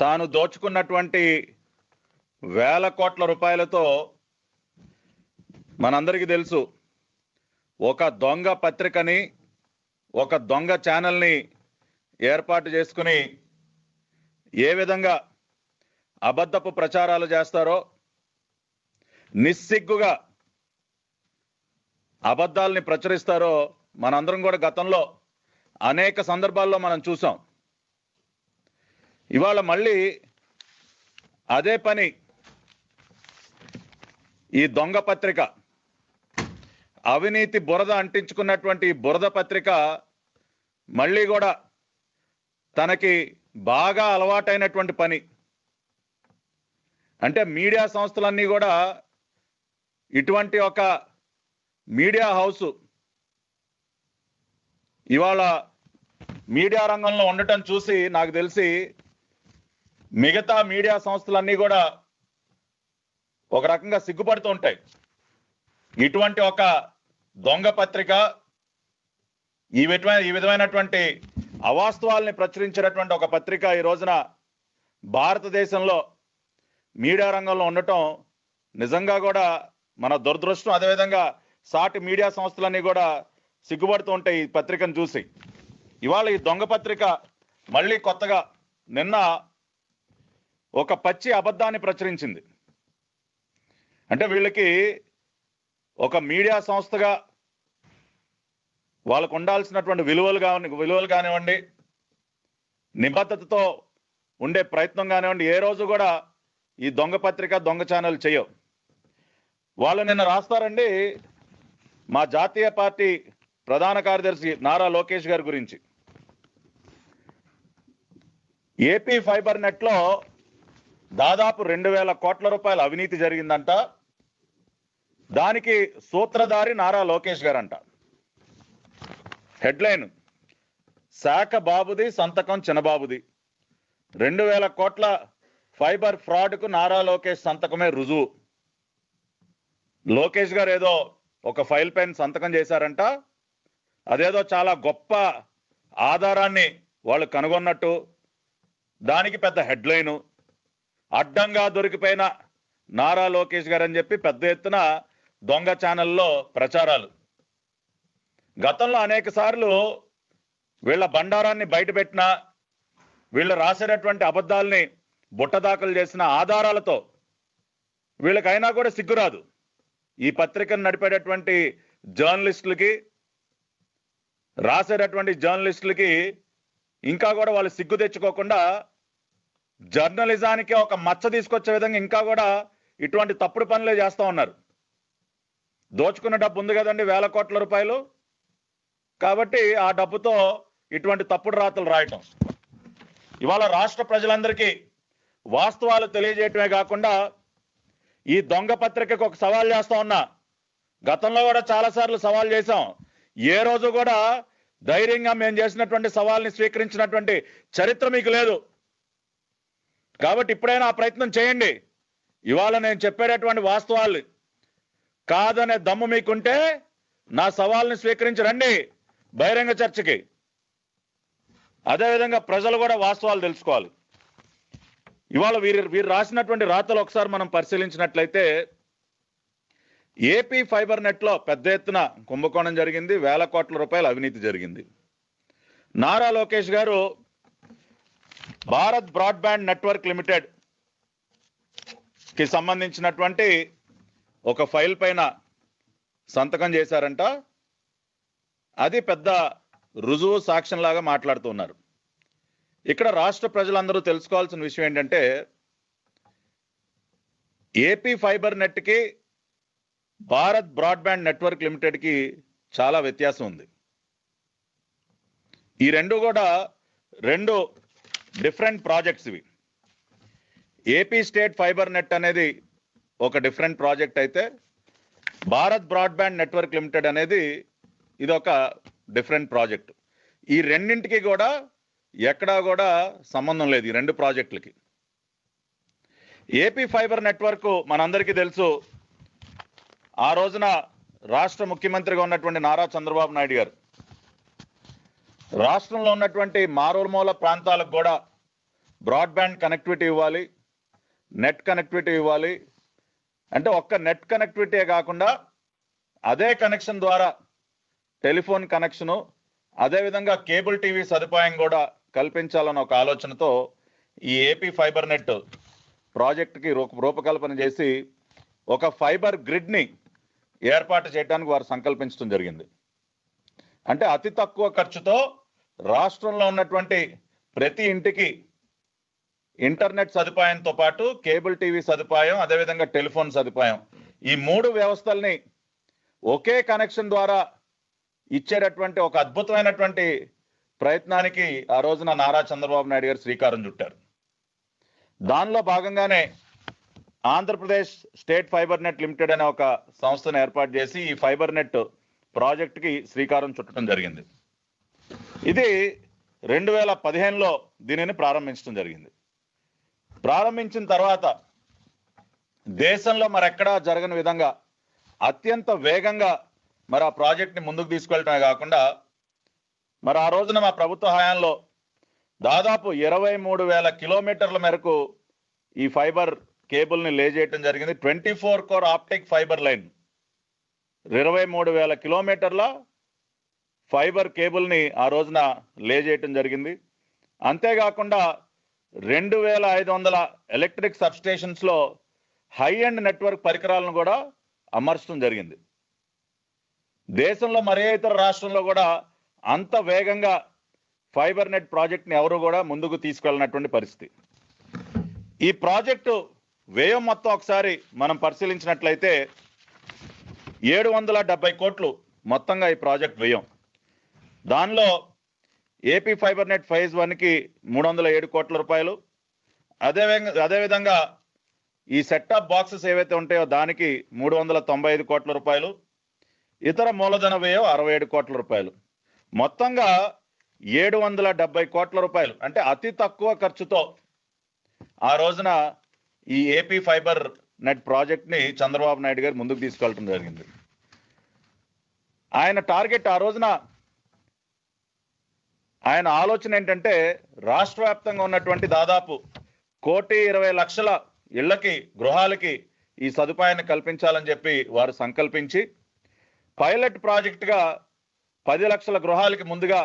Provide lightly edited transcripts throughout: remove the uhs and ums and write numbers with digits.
తాను దోచుకున్నటువంటి వేల కోట్ల రూపాయలతో మనందరికీ తెలుసు ఒక దొంగ పత్రికని ఒక దొంగ ఛానల్ని ఏర్పాటు చేసుకుని ఏ విధంగా అబద్ధపు ప్రచారాలు చేస్తారో నిస్సిగ్గుగా అబద్ధాలని ప్రచురిస్తారో మనందరం కూడా గతంలో అనేక సందర్భాల్లో మనం చూసాం. ఇవాళ మళ్ళీ అదే పని ఈ దొంగ పత్రిక అవినీతి బురద అంటించుకున్నటువంటి బురద పత్రిక మళ్ళీ కూడా తనకి బాగా అలవాటైనటువంటి పని అంటే మీడియా సంస్థలన్నీ కూడా ఇటువంటి ఒక మీడియా హౌస్ ఇవాళ మీడియా రంగంలో ఉండటం చూసి నాకు తెలిసి మిగతా మీడియా సంస్థలన్నీ కూడా ఒక రకంగా సిగ్గుపడుతూ ఉంటాయి. ఇటువంటి ఒక దొంగ పత్రిక ఈ విధమైనటువంటి అవాస్తవాల్ని ప్రచురించినటువంటి ఒక పత్రిక ఈ రోజున భారతదేశంలో మీడియా రంగంలో ఉండటం నిజంగా కూడా మన దురదృష్టం. అదేవిధంగా సాటి మీడియా సంస్థలన్నీ కూడా సిగ్గుపడుతూ ఉంటాయి ఈ పత్రికను చూసి. ఇవాళ ఈ దొంగ పత్రిక మళ్ళీ కొత్తగా నిన్న ఒక పచ్చి అబద్ధాన్ని ప్రచురించింది. అంటే వీళ్ళకి ఒక మీడియా సంస్థగా వాళ్ళకు ఉండాల్సినటువంటి విలువలు కానివ్వండి, నిబద్ధతతో ఉండే ప్రయత్నం కానివ్వండి, ఏ రోజు కూడా ఈ దొంగ పత్రిక దొంగ ఛానల్ చేయవు. వాళ్ళు నిన్న రాస్తారండి మా జాతీయ పార్టీ ప్రధాన కార్యదర్శి నారా లోకేష్ గారి గురించి. ఏపీ ఫైబర్ నెట్ లో దాదాపు 2000 కోట్ల రూపాయల అవినీతి జరిగిందంట. దానికి సూత్రధారి నారా లోకేష్ గారంట. హెడ్లైన్, శాఖ బాబుది సంతకం చిన్నబాబుది, 2000 కోట్ల ఫైబర్ ఫ్రాడ్కు నారా లోకేష్ సంతకమే రుజువు. లోకేష్ గారు ఏదో ఒక ఫైల్ పైన సంతకం చేశారంట. అదేదో చాలా గొప్ప ఆధారాన్ని వాళ్ళు కనుగొన్నట్టు దానికి పెద్ద హెడ్లైను. అడ్డంగా దొరికిపోయిన నారా లోకేష్ గారు అని చెప్పి పెద్ద ఎత్తున దొంగ ఛానల్లో ప్రచారాలు. గతంలో అనేక సార్లు వీళ్ళ బండారాన్ని బయటపెట్టిన, వీళ్ళు రాసేటటువంటి అబద్ధాలని బుట్టదాఖలు చేసిన ఆధారాలతో వీళ్ళకైనా కూడా సిగ్గురాదు. ఈ పత్రికను నడిపేటటువంటి జర్నలిస్టులకి, రాసేటటువంటి జర్నలిస్టులకి ఇంకా కూడా వాళ్ళు సిగ్గు తెచ్చుకోకుండా జర్నలిజానికి ఒక మచ్చ తీసుకొచ్చే విధంగా ఇంకా కూడా ఇటువంటి తప్పుడు పనులే చేస్తూ ఉన్నారు. దోచుకున్న డబ్బు ఉంది కదండి, 1000 కోట్ల రూపాయలు. కాబట్టి ఆ డబ్బుతో ఇటువంటి తప్పుడు రాతలు రాయటం. ఇవాళ రాష్ట్ర ప్రజలందరికీ వాస్తవాలు తెలియజేయటమే కాకుండా ఈ దొంగ పత్రికకు ఒక సవాల్ చేస్తా ఉన్నా. గతంలో కూడా చాలాసార్లు సవాల్ చేశాం. ఏ రోజు కూడా ధైర్యంగా మేము చేసినటువంటి సవాల్ని స్వీకరించినటువంటి చరిత్ర మీకు లేదు. కాబట్టి ఇప్పుడైనా ఆ ప్రయత్నం చేయండి. ఇవాళ నేను చెప్పేటటువంటి వాస్తవాలు కాదనే దమ్ము మీకుంటే నా సవాల్ని స్వీకరించి రండి బహిరంగ చర్చకి. అదేవిధంగా ప్రజలు కూడా వాస్తవాలు తెలుసుకోవాలి. ఇవాళ వీరు రాసినటువంటి రాతలు ఒకసారి మనం పరిశీలించినట్లయితే ఏపీ ఫైబర్ నెట్ లో పెద్ద ఎత్తున కుంభకోణం జరిగింది, 1000 కోట్ల రూపాయల అవినీతి జరిగింది. నారా లోకేష్ గారు భారత్ బ్రాడ్బ్యాండ్ నెట్వర్క్ లిమిటెడ్ కి సంబంధించినటువంటి ఒక ఫైల్ పైన సంతకం చేశారంట. అది పెద్ద రుజువు సాక్ష్యం లాగా మాట్లాడుతున్నారు. ఇక్కడ రాష్ట్ర ప్రజలందరూ తెలుసుకోవాల్సిన విషయం ఏంటంటే ఏపీ ఫైబర్ నెట్ కి భారత్ బ్రాడ్బ్యాండ్ నెట్వర్క్ లిమిటెడ్ కి చాలా వ్యత్యాసం ఉంది. ఈ రెండు డిఫరెంట్ ప్రాజెక్ట్స్ ఇవి. ఏపీ స్టేట్ ఫైబర్ నెట్ అనేది ఒక డిఫరెంట్ ప్రాజెక్ట్ అయితే భారత్ బ్రాడ్బ్యాండ్ నెట్వర్క్ లిమిటెడ్ అనేది ఇది ఒక డిఫరెంట్ ప్రాజెక్ట్. ఈ రెండింటికి కూడా ఎక్కడా కూడా సంబంధం లేదు ఈ రెండు ప్రాజెక్టులకి. ఏపీ ఫైబర్ నెట్వర్క్ మనందరికీ తెలుసు, ఆ రోజున రాష్ట్ర ముఖ్యమంత్రిగా ఉన్నటువంటి నారా చంద్రబాబు నాయుడు గారు రాష్ట్రంలో ఉన్నటువంటి మారుమూల ప్రాంతాలకు కూడా బ్రాడ్బ్యాండ్ కనెక్టివిటీ ఇవ్వాలి, నెట్ కనెక్టివిటీ ఇవ్వాలి. అంటే ఒక్క నెట్ కనెక్టివిటీ కాకుండా అదే కనెక్షన్ ద్వారా టెలిఫోన్ కనెక్షను, అదేవిధంగా కేబుల్ టీవీ సదుపాయం కూడా కల్పించాలన్న ఒక ఆలోచనతో ఈ ఏపీ ఫైబర్ నెట్ ప్రాజెక్టుకి రూపకల్పన చేసి ఒక ఫైబర్ గ్రిడ్ని ఏర్పాటు చేయడానికి వారు సంకల్పించడం జరిగింది. అంటే అతి తక్కువ ఖర్చుతో రాష్ట్రంలో ఉన్నటువంటి ప్రతి ఇంటికి ఇంటర్నెట్ సదుపాయంతో పాటు కేబుల్ టీవీ సదుపాయం, అదేవిధంగా టెలిఫోన్ సదుపాయం, ఈ 3 వ్యవస్థల్ని ఒకే కనెక్షన్ ద్వారా ఇచ్చేటటువంటి ఒక అద్భుతమైనటువంటి ప్రయత్నానికి ఆ రోజున నారా చంద్రబాబు నాయుడు గారు శ్రీకారం చుట్టారు. దానిలో భాగంగానే Andhra Pradesh state fibre net limited అనే ఒక సంస్థను ఏర్పాటు చేసి ఈ ఫైబర్ నెట్ ప్రాజెక్టుకి శ్రీకారం చుట్టడం జరిగింది. ఇది 2015లో దీనిని ప్రారంభించడం జరిగింది. ప్రారంభించిన తర్వాత దేశంలో మరెక్కడా జరగని విధంగా అత్యంత వేగంగా మరి ఆ ప్రాజెక్ట్ని ముందుకు తీసుకెళ్ళటమే కాకుండా మరి ఆ రోజున మా ప్రభుత్వ హయాంలో దాదాపు 23,000 కిలోమీటర్ల మేరకు ఈ ఫైబర్ కేబుల్ని లే చేయటం జరిగింది. 24 కోర్ ఆప్టిక్ ఫైబర్ లైన్ 23,000 కిలోమీటర్ల ఫైబర్ కేబుల్ని ఆ రోజున లే చేయటం జరిగింది. అంతేకాకుండా 2,500 ఎలక్ట్రిక్ సబ్స్టేషన్స్లో హై ఎండ్ నెట్వర్క్ పరికరాలను కూడా అమర్చడం జరిగింది. దేశంలో మరే ఇతర రాష్ట్రంలో కూడా అంత వేగంగా ఫైబర్ నెట్ ప్రాజెక్ట్ని ఎవరు కూడా ముందుకు తీసుకెళ్ళినటువంటి పరిస్థితి. ఈ ప్రాజెక్టు వ్యయం మొత్తం ఒకసారి మనం పరిశీలించినట్లయితే 770 కోట్లు మొత్తంగా ఈ ప్రాజెక్ట్ వ్యయం. దానిలో ఏపీ ఫైబర్ నెట్ ఫేజ్ 1కి 307 కోట్ల రూపాయలు, అదేవిధంగా ఈ సెట్టాప్ బాక్సెస్ ఏవైతే ఉంటాయో దానికి 395 కోట్ల రూపాయలు, ఇతర మూలధన వ్యయం 67 కోట్ల రూపాయలు, మొత్తంగా 770 కోట్ల రూపాయలు. అంటే అతి తక్కువ ఖర్చుతో ఆ రోజున ఈ ఏపీ ఫైబర్ నెట్ ప్రాజెక్ట్ని చంద్రబాబు నాయుడు గారు ముందుకు తీసుకెళ్ళడం జరిగింది. ఆయన టార్గెట్ ఆ రోజున ఆయన ఆలోచన ఏంటంటే రాష్ట్ర వ్యాప్తంగా ఉన్నటువంటి దాదాపు 1,20,00,000 ఇళ్లకి, గృహాలకి ఈ సదుపాయాన్ని కల్పించాలని చెప్పి వారు సంకల్పించి పైలట్ ప్రాజెక్టుగా 10 లక్షల గృహాలకి ముందుగా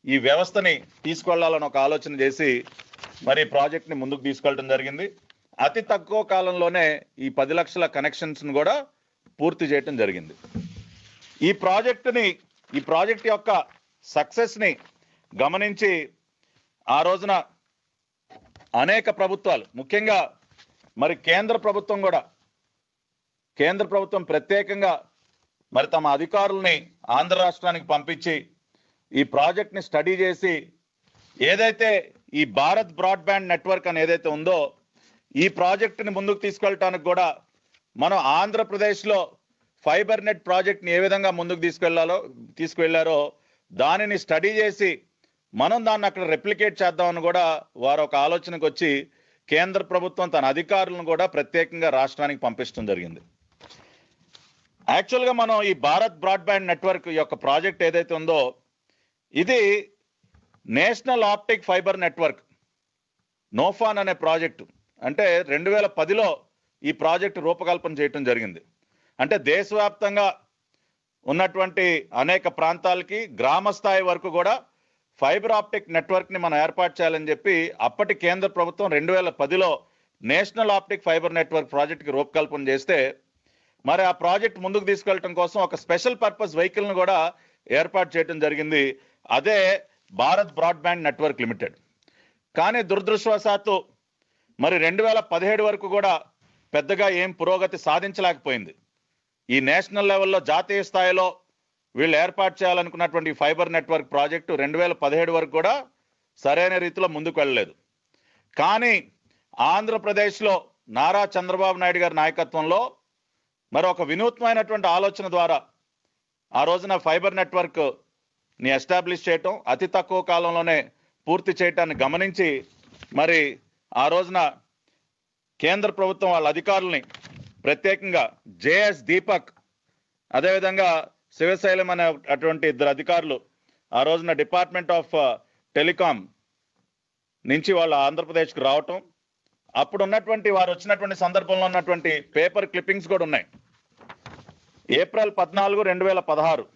ఈ వ్యవస్థని తీసుకెళ్లాలని ఒక ఆలోచన చేసి మరి ప్రాజెక్ట్ని ముందుకు తీసుకెళ్ళడం జరిగింది. అతి తక్కువ కాలంలోనే ఈ 10 లక్షల కనెక్షన్స్ను కూడా పూర్తి చేయడం జరిగింది. ఈ ప్రాజెక్ట్ యొక్క సక్సెస్ని గమనించి ఆ రోజున అనేక ప్రభుత్వాలు, ముఖ్యంగా మరి కేంద్ర ప్రభుత్వం ప్రత్యేకంగా మరి తమ అధికారుల్ని ఆంధ్ర రాష్ట్రానికి పంపించి ఈ ప్రాజెక్ట్ని స్టడీ చేసి ఏదైతే ఈ భారత్ బ్రాడ్బ్యాండ్ నెట్వర్క్ అని ఏదైతే ఉందో ఈ ప్రాజెక్టుని ముందుకు తీసుకెళ్ళటానికి కూడా మనం ఆంధ్రప్రదేశ్లో ఫైబర్ నెట్ ప్రాజెక్ట్ని ఏ విధంగా ముందుకు తీసుకువెళ్లారో దానిని స్టడీ చేసి మనం దాన్ని అక్కడ రెప్లికేట్ చేద్దామని కూడా వారు ఒక ఆలోచనకు వచ్చి కేంద్ర ప్రభుత్వం తన అధికారులను కూడా ప్రత్యేకంగా రాష్ట్రానికి పంపించడం జరిగింది. యాక్చువల్గా మనం ఈ భారత్ బ్రాడ్బ్యాండ్ నెట్వర్క్ యొక్క ప్రాజెక్ట్ ఏదైతే ఉందో ఇది నేషనల్ ఆప్టిక్ ఫైబర్ నెట్వర్క్ నోఫాన్ అనే ప్రాజెక్టు. అంటే 2010లో ఈ ప్రాజెక్టు రూపకల్పన చేయటం జరిగింది. అంటే దేశవ్యాప్తంగా ఉన్నటువంటి అనేక ప్రాంతాలకి గ్రామ స్థాయి వరకు కూడా ఫైబర్ ఆప్టిక్ నెట్వర్క్ని మనం ఏర్పాటు చేయాలని చెప్పి అప్పటి కేంద్ర ప్రభుత్వం 2010లో నేషనల్ ఆప్టిక్ ఫైబర్ నెట్వర్క్ ప్రాజెక్టుకి రూపకల్పన చేస్తే మరి ఆ ప్రాజెక్ట్ ముందుకు తీసుకెళ్ళటం కోసం ఒక స్పెషల్ పర్పస్ వెహికల్ను కూడా ఏర్పాటు చేయడం జరిగింది. అదే భారత్ బ్రాడ్బ్యాండ్ నెట్వర్క్ లిమిటెడ్. కానీ దురదృష్టవశాత్తు మరి 2017 వరకు కూడా పెద్దగా ఏం పురోగతి సాధించలేకపోయింది. ఈ నేషనల్ లెవెల్లో జాతీయ స్థాయిలో వీళ్ళు ఏర్పాటు చేయాలనుకున్నటువంటి ఫైబర్ నెట్వర్క్ ప్రాజెక్టు 2017 వరకు కూడా సరైన రీతిలో ముందుకు వెళ్ళలేదు. కానీ ఆంధ్రప్రదేశ్లో నారా చంద్రబాబు నాయుడు గారి నాయకత్వంలో మరి ఒక వినూత్నమైనటువంటి ఆలోచన ద్వారా ఆ రోజున ఫైబర్ నెట్వర్క్ని ఎస్టాబ్లిష్ చేయటం, అతి తక్కువ కాలంలోనే పూర్తి చేయటాన్ని గమనించి మరి ఆ రోజున కేంద్ర ప్రభుత్వం వాళ్ళ అధికారుల్ని ప్రత్యేకంగా జేఎస్ దీపక్, అదేవిధంగా శివశైలం అనే అటువంటి 2 అధికారులు ఆ రోజున డిపార్ట్మెంట్ ఆఫ్ టెలికాం నుంచి వాళ్ళు ఆంధ్రప్రదేశ్కి రావటం, అప్పుడు ఉన్నటువంటి వారు వచ్చినటువంటి సందర్భంలో ఉన్నటువంటి పేపర్ క్లిప్పింగ్స్ కూడా ఉన్నాయి. April 14, 2016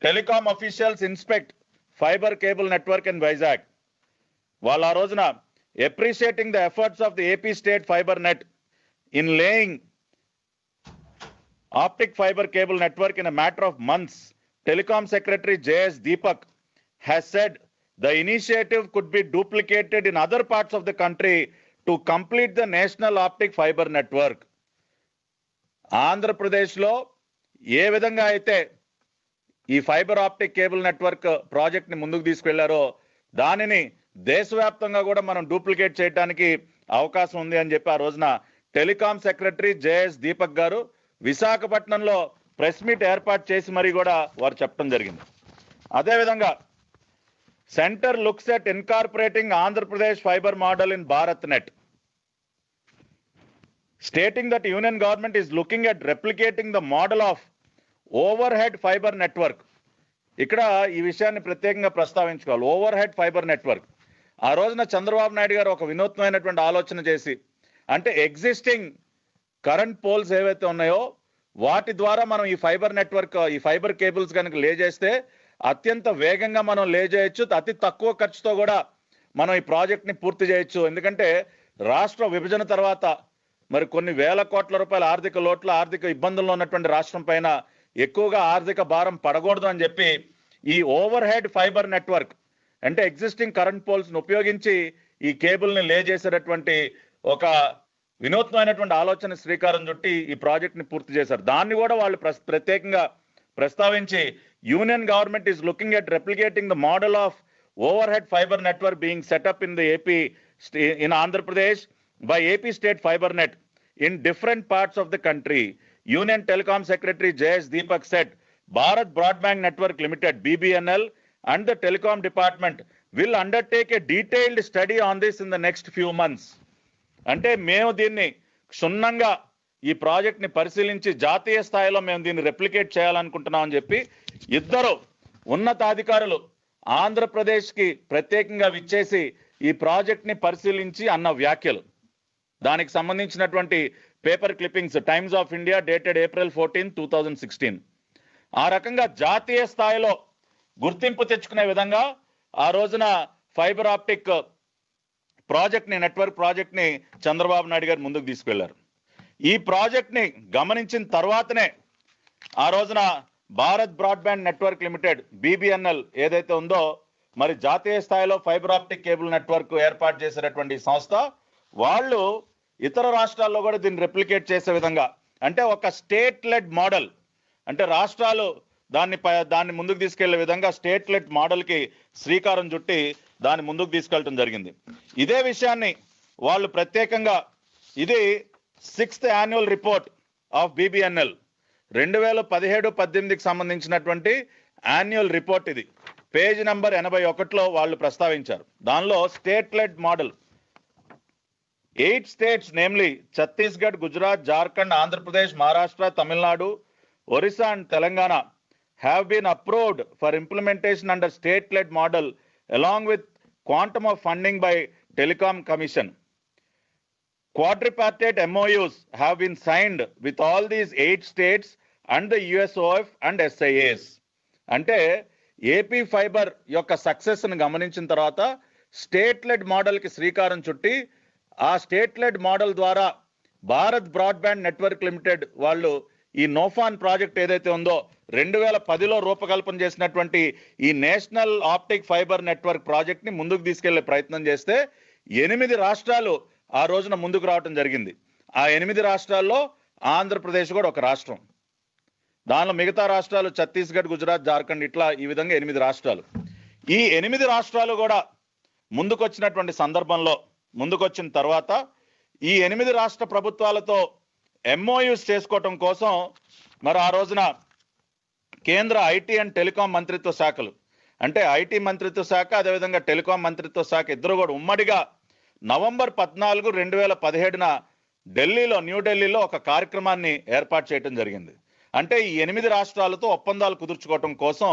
telecom officials inspect fibre cable network in Vizag. వాళ్ళు ఆ రోజున appreciating the efforts of the AP state fiber net in laying optic fiber cable network in a matter of months, Telecom Secretary J.S. Deepak has said the initiative could be duplicated in other parts of the country to complete the national optic fiber network. ఆంధ్రప్రదేశ్లో ఏ విధంగా అయితే ఈ fibre optic cable network ప్రాజెక్ట్ని ముందుకు తీసుకెళ్లారో దానిని దేశవ్యాప్తంగా కూడా మనం డూప్లికేట్ చేయడానికి అవకాశం ఉంది అని చెప్పి ఆ రోజున టెలికాం సెక్రటరీ జేఎస్ దీపక్ గారు విశాఖపట్నంలో ప్రెస్ మీట్ ఏర్పాటు చేసి మరీ కూడా వారు చెప్పడం జరిగింది. అదేవిధంగా centre looks at incorporating Andhra Pradesh fibre model in Bharat net, stating that union government is looking at replicating the model of overhead fiber network. ఇక్కడ ఈ విషయాన్ని ప్రత్యేకంగా ప్రస్తావించుకోవాలి. ఓవర్ హెడ్ ఫైబర్ నెట్వర్క్ ఆ రోజున చంద్రబాబు నాయుడు గారు ఒక వినూత్నమైనటువంటి ఆలోచన చేసి, అంటే ఎగ్జిస్టింగ్ కరెంట్ పోల్స్ ఏవైతే ఉన్నాయో వాటి ద్వారా మనం ఈ ఫైబర్ నెట్వర్క్, ఈ ఫైబర్ కేబుల్స్ కనుక లే చేస్తే అత్యంత వేగంగా మనం లే చేయొచ్చు, అతి తక్కువ ఖర్చుతో కూడా మనం ఈ ప్రాజెక్ట్ని పూర్తి చేయొచ్చు. ఎందుకంటే రాష్ట్ర విభజన తర్వాత మరి కొన్ని వేల కోట్ల రూపాయల ఆర్థిక లోట్ల, ఆర్థిక ఇబ్బందుల్లో ఉన్నటువంటి రాష్ట్రం పైన ఎక్కువగా ఆర్థిక భారం పడకూడదు అని చెప్పి ఈ ఓవర్ హెడ్ ఫైబర్ నెట్వర్క్ అంటే ఎగ్జిస్టింగ్ కరెంట్ పోల్స్ ను ఉపయోగించి ఈ కేబుల్ ని లే చేసేటటువంటి ఒక వినూత్నమైనటువంటి ఆలోచన శ్రీకారం చుట్టి ఈ ప్రాజెక్ట్ ని పూర్తి చేశారు. దాన్ని కూడా వాళ్ళు ప్రత్యేకంగా ప్రస్తావించి union government is looking at replicating the model of overhead fibre network being set up in the AP in Andhra Pradesh by AP State Fiber Net in different parts of the country. Union Telecom Secretary J.S. Deepak said, Bharat Broadband Network Limited, BBNL, and the Telecom Department will undertake a detailed study on this in the next few months. అంటే మేము దీన్ని క్షుణ్ణంగా ఈ project ని పరిశీలించి జాతీయ స్థాయిలో మేము దీన్ని రెప్లికేట్ చేయాలనుకుంటున్నాం అని చెప్పి ఇద్దరు ఉన్నతాధికారులు ఆంధ్రప్రదేశ్కి ప్రత్యేకంగా విచ్చేసి ఈ ప్రాజెక్ట్ ని పరిశీలించి అన్న వ్యాఖ్యలు. దానికి సంబంధించినటువంటి paper clippings times of India dated April 14, 2016. ఆ రకంగా జాతీయ స్థాయిలో గుర్తింపు తెచ్చుకునే విధంగా ఆ రోజున ఫైబర్ ఆప్టిక్ ప్రాజెక్ట్ ని, నెట్వర్క్ ప్రాజెక్ట్ ని చంద్రబాబు నాయుడు గారు ముందుకు తీసుకెళ్లారు. ఈ ప్రాజెక్ట్ ని గమనించిన తర్వాతనే ఆ రోజున Bharat broadband network limited BBNL ఏదైతే ఉందో మరి జాతీయ స్థాయిలో ఫైబర్ ఆప్టిక్ కేబుల్ నెట్వర్క్ ఏర్పాటు చేసేటటువంటి సంస్థ, వాళ్ళు ఇతర రాష్ట్రాల్లో కూడా దీన్ని రెప్లికేట్ చేసే విధంగా, అంటే ఒక స్టేట్ లెడ్ మోడల్, అంటే రాష్ట్రాలు దాన్ని ముందుకు తీసుకెళ్లే విధంగా స్టేట్ లెడ్ మోడల్ కి శ్రీకారం చుట్టి దాన్ని ముందుకు తీసుకెళ్లడం జరిగింది. ఇదే విషయాన్ని వాళ్ళు ప్రత్యేకంగా, ఇది 6th annual report of BBNL 2017-18కి సంబంధించినటువంటి యాన్యువల్ రిపోర్ట్. ఇది పేజ్ నంబర్ 81లో వాళ్ళు ప్రస్తావించారు. దానిలో state led model 8 states, namely Chhattisgarh, Gujarat, Jharkhand, Andhra Pradesh, Maharashtra, Tamil Nadu, Orissa and Telangana have been approved for implementation under state-led model along with quantum of funding by Telecom Commission. Quadripartite MOUs have been signed with all these 8 states and the USOF and SIAs. అంటే AP fibre యొక్క success ను గమనించిన తర్వాత state led model కి శ్రీకారం చుట్టి ఆ state led model ద్వారా భారత్ బ్రాడ్బ్యాండ్ నెట్వర్క్ లిమిటెడ్ వాళ్ళు ఈ నోఫాన్ ప్రాజెక్ట్ ఏదైతే ఉందో 2010లో రూపకల్పన చేసినటువంటి ఈ national optic fibre network project ని ముందుకు తీసుకెళ్లే ప్రయత్నం చేస్తే 8 రాష్ట్రాలు ఆ రోజున ముందుకు రావడం జరిగింది. ఆ 8 రాష్ట్రాల్లో ఆంధ్రప్రదేశ్ కూడా ఒక రాష్ట్రం. దానిలో మిగతా రాష్ట్రాలు ఛత్తీస్గఢ్, గుజరాత్, జార్ఖండ్, ఇట్లా ఈ విధంగా 8 రాష్ట్రాలు. ఈ 8 రాష్ట్రాలు కూడా ముందుకొచ్చినటువంటి సందర్భంలో, ముందుకొచ్చిన తర్వాత ఈ 8 రాష్ట్ర ప్రభుత్వాలతో MOUs చేసుకోవటం కోసం మరి ఆ రోజున కేంద్ర ఐటీ అండ్ టెలికాం మంత్రిత్వ శాఖలు, అంటే ఐటీ మంత్రిత్వ శాఖ అదేవిధంగా టెలికాం మంత్రిత్వ శాఖ ఇద్దరు కూడా ఉమ్మడిగా నవంబర్ 14, 2017న ఢిల్లీలో, న్యూఢిల్లీలో ఒక కార్యక్రమాన్ని ఏర్పాటు చేయడం జరిగింది. అంటే ఈ 8 రాష్ట్రాలతో ఒప్పందాలు కుదుర్చుకోవటం కోసం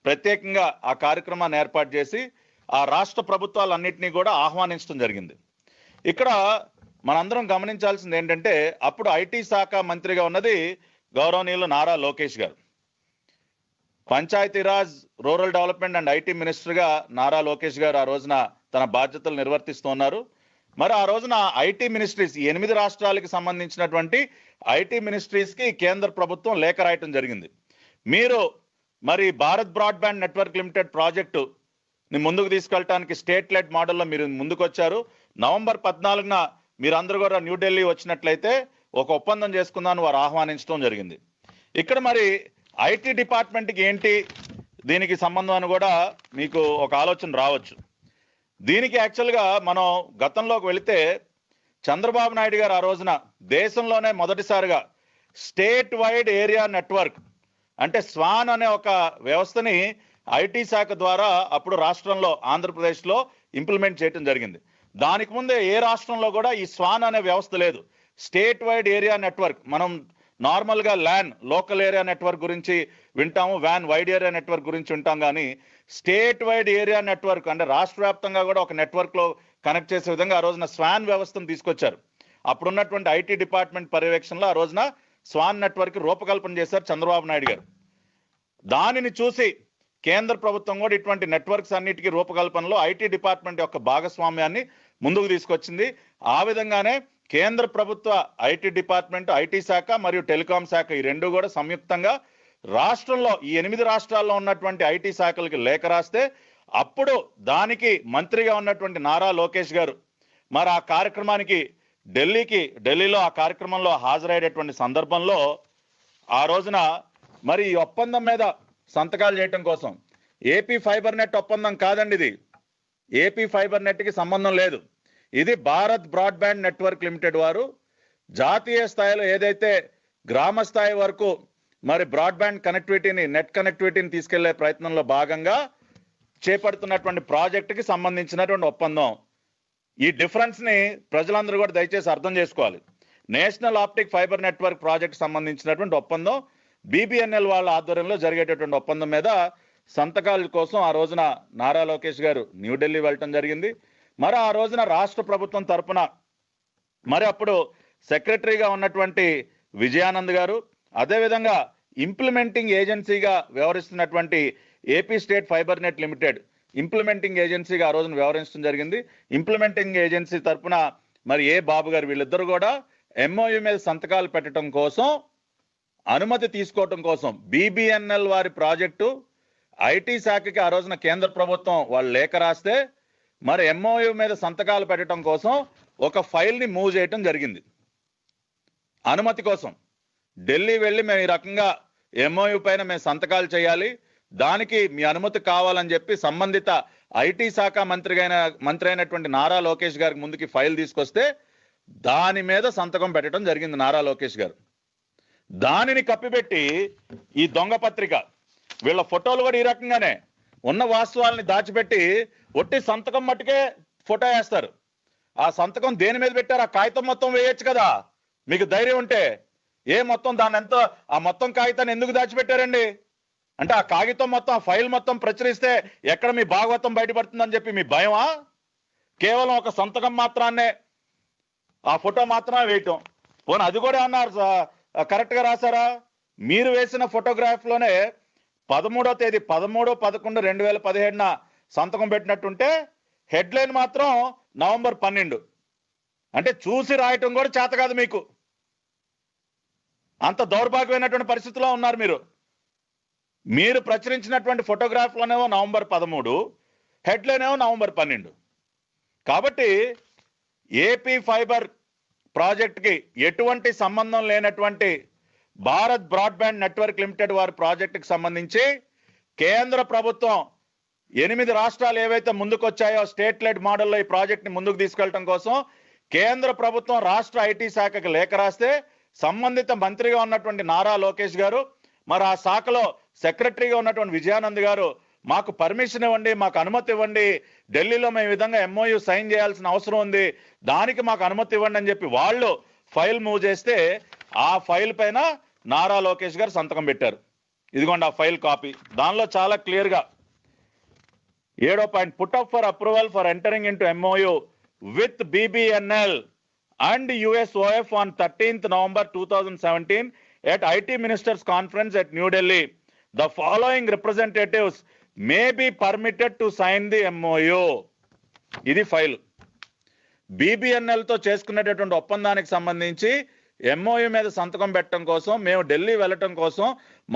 ప్రత్యేకంగా ఆ కార్యక్రమాన్ని ఏర్పాటు చేసి ఆ రాష్ట్ర ప్రభుత్వాలన్నింటినీ కూడా ఆహ్వానించడం జరిగింది. ఇక్కడ మనందరం గమనించాల్సింది ఏంటంటే, అప్పుడు ఐటీ శాఖ మంత్రిగా ఉన్నది గౌరవనీయులు నారా లోకేష్ గారు. Panchayati Raj, rural development and IT మినిస్టర్గా నారా లోకేష్ గారు ఆ రోజున తన బాధ్యతలు నిర్వర్తిస్తున్నారు. మరి ఆ రోజున ఐటీ మినిస్ట్రీస్, 8 రాష్ట్రాలకు సంబంధించినటువంటి ఐటీ మినిస్ట్రీస్కి కేంద్ర ప్రభుత్వం లేఖ రాయటం జరిగింది. మీరు మరి Bharat broadband network limited project ముందుకు తీసుకెళ్ళడానికి స్టేట్ లెడ్ మోడల్లో మీరు ముందుకు వచ్చారు. నవంబర్ 14న మీరందరూ కూడా న్యూఢిల్లీ వచ్చినట్లయితే ఒక ఒప్పందం చేసుకుందామని వారు ఆహ్వానించడం జరిగింది. ఇక్కడ మరి ఐటీ డిపార్ట్మెంట్కి ఏంటి దీనికి సంబంధం అని కూడా మీకు ఒక ఆలోచన రావచ్చు. దీనికి యాక్చువల్గా మనం గతంలోకి వెళితే చంద్రబాబు నాయుడు గారు ఆ రోజున దేశంలోనే మొదటిసారిగా స్టేట్ వైడ్ ఏరియా నెట్వర్క్ అంటే స్వాన్ అనే ఒక వ్యవస్థని ఐటీ శాఖ ద్వారా అప్పుడు రాష్ట్రంలో ఆంధ్రప్రదేశ్లో ఇంప్లిమెంట్ చేయడం జరిగింది. దానికి ముందే ఏ రాష్ట్రంలో కూడా ఈ స్వాన్ అనే వ్యవస్థ లేదు. స్టేట్ వైడ్ ఏరియా నెట్వర్క్, మనం నార్మల్గా ల్యాన్ లోకల్ ఏరియా నెట్వర్క్ గురించి వింటాము, వ్యాన్ వైడ్ ఏరియా నెట్వర్క్ గురించి వింటాం, కానీ స్టేట్ వైడ్ ఏరియా నెట్వర్క్ అంటే రాష్ట్ర వ్యాప్తంగా కూడా ఒక నెట్వర్క్లో కనెక్ట్ చేసే విధంగా ఆ రోజున స్వాన్ వ్యవస్థను తీసుకొచ్చారు. అప్పుడున్నటువంటి ఐటీ డిపార్ట్మెంట్ పర్యవేక్షణలో ఆ రోజున స్వాన్ నెట్వర్క్ రూపకల్పన చేశారు చంద్రబాబు నాయుడు గారు. దానిని చూసి కేంద్ర ప్రభుత్వం కూడా ఇటువంటి నెట్వర్క్స్ అన్నిటికీ రూపకల్పనలో ఐటీ డిపార్ట్మెంట్ యొక్క భాగస్వామ్యాన్ని ముందుకు తీసుకొచ్చింది. ఆ విధంగానే కేంద్ర ప్రభుత్వ ఐటీ డిపార్ట్మెంట్, ఐటీ శాఖ మరియు టెలికాం శాఖ ఈ రెండు కూడా సంయుక్తంగా రాష్ట్రంలో ఈ 8 రాష్ట్రాల్లో ఉన్నటువంటి ఐటీ శాఖలకి లేఖ రాస్తే అప్పుడు దానికి మంత్రిగా ఉన్నటువంటి నారా లోకేష్ గారు మరి ఆ కార్యక్రమానికి ఢిల్లీలో ఆ కార్యక్రమంలో హాజరయ్యేటటువంటి సందర్భంలో ఆ రోజున మరి ఈ ఒప్పందం మీద సంతకాలు చేయటం కోసం, ఏపీ ఫైబర్ నెట్ ఒప్పందం కాదండి ఇది, ఏపీ ఫైబర్ నెట్కి సంబంధం లేదు. ఇది భారత్ బ్రాడ్బ్యాండ్ నెట్వర్క్ లిమిటెడ్ వారు జాతీయ స్థాయిలో ఏదైతే గ్రామ స్థాయి వరకు మరి బ్రాడ్బ్యాండ్ కనెక్టివిటీని, నెట్ కనెక్టివిటీని తీసుకెళ్లే ప్రయత్నంలో భాగంగా చేపడుతున్నటువంటి ప్రాజెక్టుకి సంబంధించినటువంటి ఒప్పందం. ఈ డిఫరెన్స్ ని ప్రజలందరూ కూడా దయచేసి అర్థం చేసుకోవాలి. National optic fibre network project సంబంధించినటువంటి ఒప్పందం బీబీఎన్ఎల్ వాళ్ళ ఆధ్వర్యంలో జరిగేటటువంటి ఒప్పందం మీద సంతకాల కోసం ఆ రోజున నారా లోకేష్ గారు న్యూఢిల్లీ వెళ్ళటం జరిగింది. మరి ఆ రోజున రాష్ట్ర ప్రభుత్వం తరపున మరి అప్పుడు సెక్రటరీగా ఉన్నటువంటి విజయానంద్ గారు, అదేవిధంగా ఇంప్లిమెంటింగ్ ఏజెన్సీగా వ్యవహరిస్తున్నటువంటి AP state fibre net limited implementing ఏజెన్సీగా ఆ రోజున వ్యవహరించడం జరిగింది. ఇంప్లిమెంటింగ్ ఏజెన్సీ తరపున మరి ఏ బాబు గారు వీళ్ళిద్దరు కూడా ఎంఓయూ మీద సంతకాలు పెట్టడం కోసం, అనుమతి తీసుకోవటం కోసం బీబీఎన్ఎల్ వారి ప్రాజెక్టు ఐటీ శాఖకి ఆ రోజున కేంద్ర ప్రభుత్వం వాళ్ళు లేఖ రాస్తే మరి ఎంఓయూ మీద సంతకాలు పెట్టడం కోసం ఒక ఫైల్ని మూవ్ చేయటం జరిగింది. అనుమతి కోసం ఢిల్లీ వెళ్ళి మేము ఈ రకంగా ఎంఓయూ పైన మేము సంతకాలు చేయాలి, దానికి మీ అనుమతి కావాలని చెప్పి సంబంధిత ఐటీ శాఖ మంత్రి అయినటువంటి నారా లోకేష్ గారికి ముందుకి ఫైల్ తీసుకొస్తే దాని మీద సంతకం పెట్టడం జరిగింది నారా లోకేష్ గారు. దానిని కప్పిపెట్టి ఈ దొంగ పత్రిక, వీళ్ళ ఫోటోలు కూడా ఈ రకంగానే ఉన్న వాస్తవాలని దాచిపెట్టి ఒట్టి సంతకం మట్టుకే ఫోటో వేస్తారు. ఆ సంతకం దేని మీద పెట్టారు? ఆ కాగితం మొత్తం వేయొచ్చు కదా మీకు ధైర్యం ఉంటే. మొత్తం దాన్ని ఎంతో ఆ మొత్తం కాగితాన్ని ఎందుకు దాచిపెట్టారండి? అంటే ఆ కాగితం మొత్తం, ఆ ఫైల్ మొత్తం ప్రచురిస్తే ఎక్కడ మీ భాగవతం బయటపడుతుందని చెప్పి మీ భయమా? కేవలం ఒక సంతకం మాత్రాన్నే, ఆ ఫోటో మాత్రమే వేయటం. పోనీ అది కూడా అన్నారు కరెక్ట్గా రాశారా? మీరు వేసిన ఫోటోగ్రాఫ్లోనే 13వ తేదీ 13/11/2017 సంతకం పెట్టినట్టుంటే హెడ్లైన్ మాత్రం నవంబర్ 12. అంటే చూసి రాయటం కూడా చేత కాదు మీకు. అంత దౌర్భాగ్యమైనటువంటి పరిస్థితిలో ఉన్నారు మీరు. మీరు ప్రచురించినటువంటి ఫోటోగ్రాఫ్లోనేమో నవంబర్ 13, హెడ్లైన్ ఏమో నవంబర్ 12. కాబట్టి ఏపీ ఫైబర్ ప్రాజెక్ట్కి ఎటువంటి సంబంధం లేనటువంటి భారత్ బ్రాడ్బ్యాండ్ నెట్వర్క్ లిమిటెడ్ వారి ప్రాజెక్టుకి సంబంధించి కేంద్ర ప్రభుత్వం 8 రాష్ట్రాలు ఏవైతే ముందుకు వచ్చాయో స్టేట్ లెడ్ మోడల్లో ఈ ప్రాజెక్ట్ని ముందుకు తీసుకెళ్లడం కోసం కేంద్ర ప్రభుత్వం రాష్ట్ర ఐటీ శాఖకి లేఖ రాస్తే సంబంధిత మంత్రిగా ఉన్నటువంటి నారా లోకేష్ గారు, మరి ఆ శాఖలో సెక్రటరీగా ఉన్నటువంటి విజయానంద్ గారు మాకు పర్మిషన్ ఇవ్వండి, మాకు అనుమతి ఇవ్వండి, ఢిల్లీలో మేము ఈ విధంగా ఎంఓయూ సైన్ చేయాల్సిన అవసరం ఉంది, దానికి మాకు అనుమతి ఇవ్వండి అని చెప్పి వాళ్ళు ఫైల్ మూవ్ చేస్తే ఆ ఫైల్ పైన నారా లోకేష్ గారు సంతకం పెట్టారు. ఇదిగోండి ఆ ఫైల్ కాపీ. దానిలో చాలా క్లియర్గా 7వ point, put up for approval for entering into MOU with BBNL and USOF on 13th November 2017 at IT Ministers Conference at New Delhi. The following representatives may be permitted to sign the MOU. ఇది file. BBNL తో చేసుకునేటటువంటి ఒప్పందానికి సంబంధించి MOU మీద సంతకం పెట్టడం కోసం మేము ఢిల్లీ వెళ్ళటం కోసం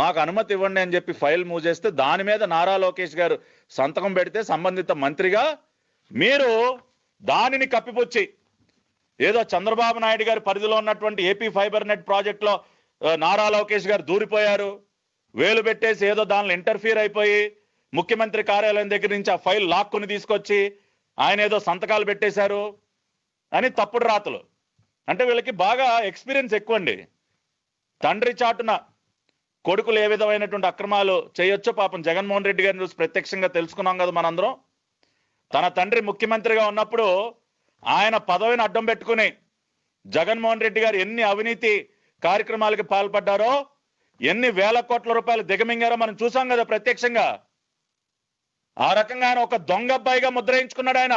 మాకు అనుమతి ఇవ్వండి అని చెప్పి ఫైల్ మూవ్ చేస్తే దాని మీద నారా లోకేష్ గారు సంతకం పెడితే సంబంధిత మంత్రిగా మీరు దానిని కప్పిపుచ్చి ఏదో చంద్రబాబు నాయుడు గారి పరిధిలో ఉన్నటువంటి ఏపీ ఫైబర్ నెట్ ప్రాజెక్టులో నారా లోకేష్ గారు దూరిపోయారు, వేలు పెట్టేసి ఏదో దానిలో ఇంటర్ఫీర్ అయిపోయి ముఖ్యమంత్రి కార్యాలయం దగ్గర నుంచి ఆ ఫైల్ లాక్కుని తీసుకొచ్చి ఆయన ఏదో సంతకాలు పెట్టేశారు అని తప్పుడు రాతలు. అంటే వీళ్ళకి బాగా ఎక్స్పీరియన్స్ ఎక్కువండి. తండ్రి చాటున కొడుకులు ఏ విధమైనటువంటి అక్రమాలు చేయొచ్చో పాపం జగన్మోహన్ రెడ్డి గారిని చూసి ప్రత్యక్షంగా తెలుసుకున్నాం కదా మనందరం. తన తండ్రి ముఖ్యమంత్రిగా ఉన్నప్పుడు ఆయన పదవిని అడ్డం పెట్టుకుని జగన్మోహన్ రెడ్డి గారు ఎన్ని అవినీతి కార్యక్రమాలకి పాల్పడ్డారో, ఎన్ని వేల కోట్ల రూపాయలు దిగమింగారో మనం చూసాం కదా ప్రత్యక్షంగా. ఆ రకంగా ఆయన ఒక దొంగ అబ్బాయిగా ముద్రయించుకున్నాడు ఆయన.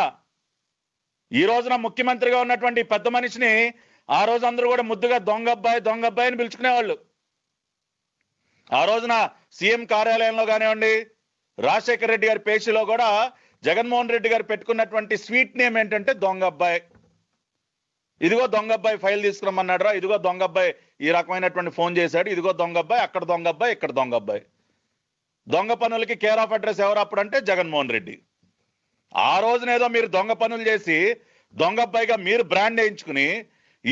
ఈ రోజున ముఖ్యమంత్రిగా ఉన్నటువంటి పెద్ద మనిషిని ఆ రోజు అందరూ కూడా ముద్దుగా దొంగ అబ్బాయి అని పిలుచుకునేవాళ్ళు. ఆ రోజున సీఎం కార్యాలయంలో కానివ్వండి, రాజశేఖర రెడ్డి గారి పేషీలో కూడా జగన్మోహన్ రెడ్డి గారు పెట్టుకున్నటువంటి స్వీట్ నేమ్ ఏంటంటే దొంగ అబ్బాయి. ఇదిగో దొంగ అబ్బాయి ఫైల్ తీసుకురమ్మన్నాడు రా, ఇదిగో దొంగ అబ్బాయి ఈ రకమైనటువంటి ఫోన్ చేశాడు, ఇదిగో దొంగ అబ్బాయి, అక్కడ దొంగ అబ్బాయి, ఇక్కడ దొంగ అబ్బాయి. దొంగ పనులకి కేర్ ఆఫ్ అడ్రస్ ఎవరు అప్పుడు అంటే జగన్మోహన్ రెడ్డి. ఆ రోజునేదో మీరు దొంగ పనులు చేసి దొంగ అబ్బాయిగా మీరు బ్రాండ్ వేయించుకుని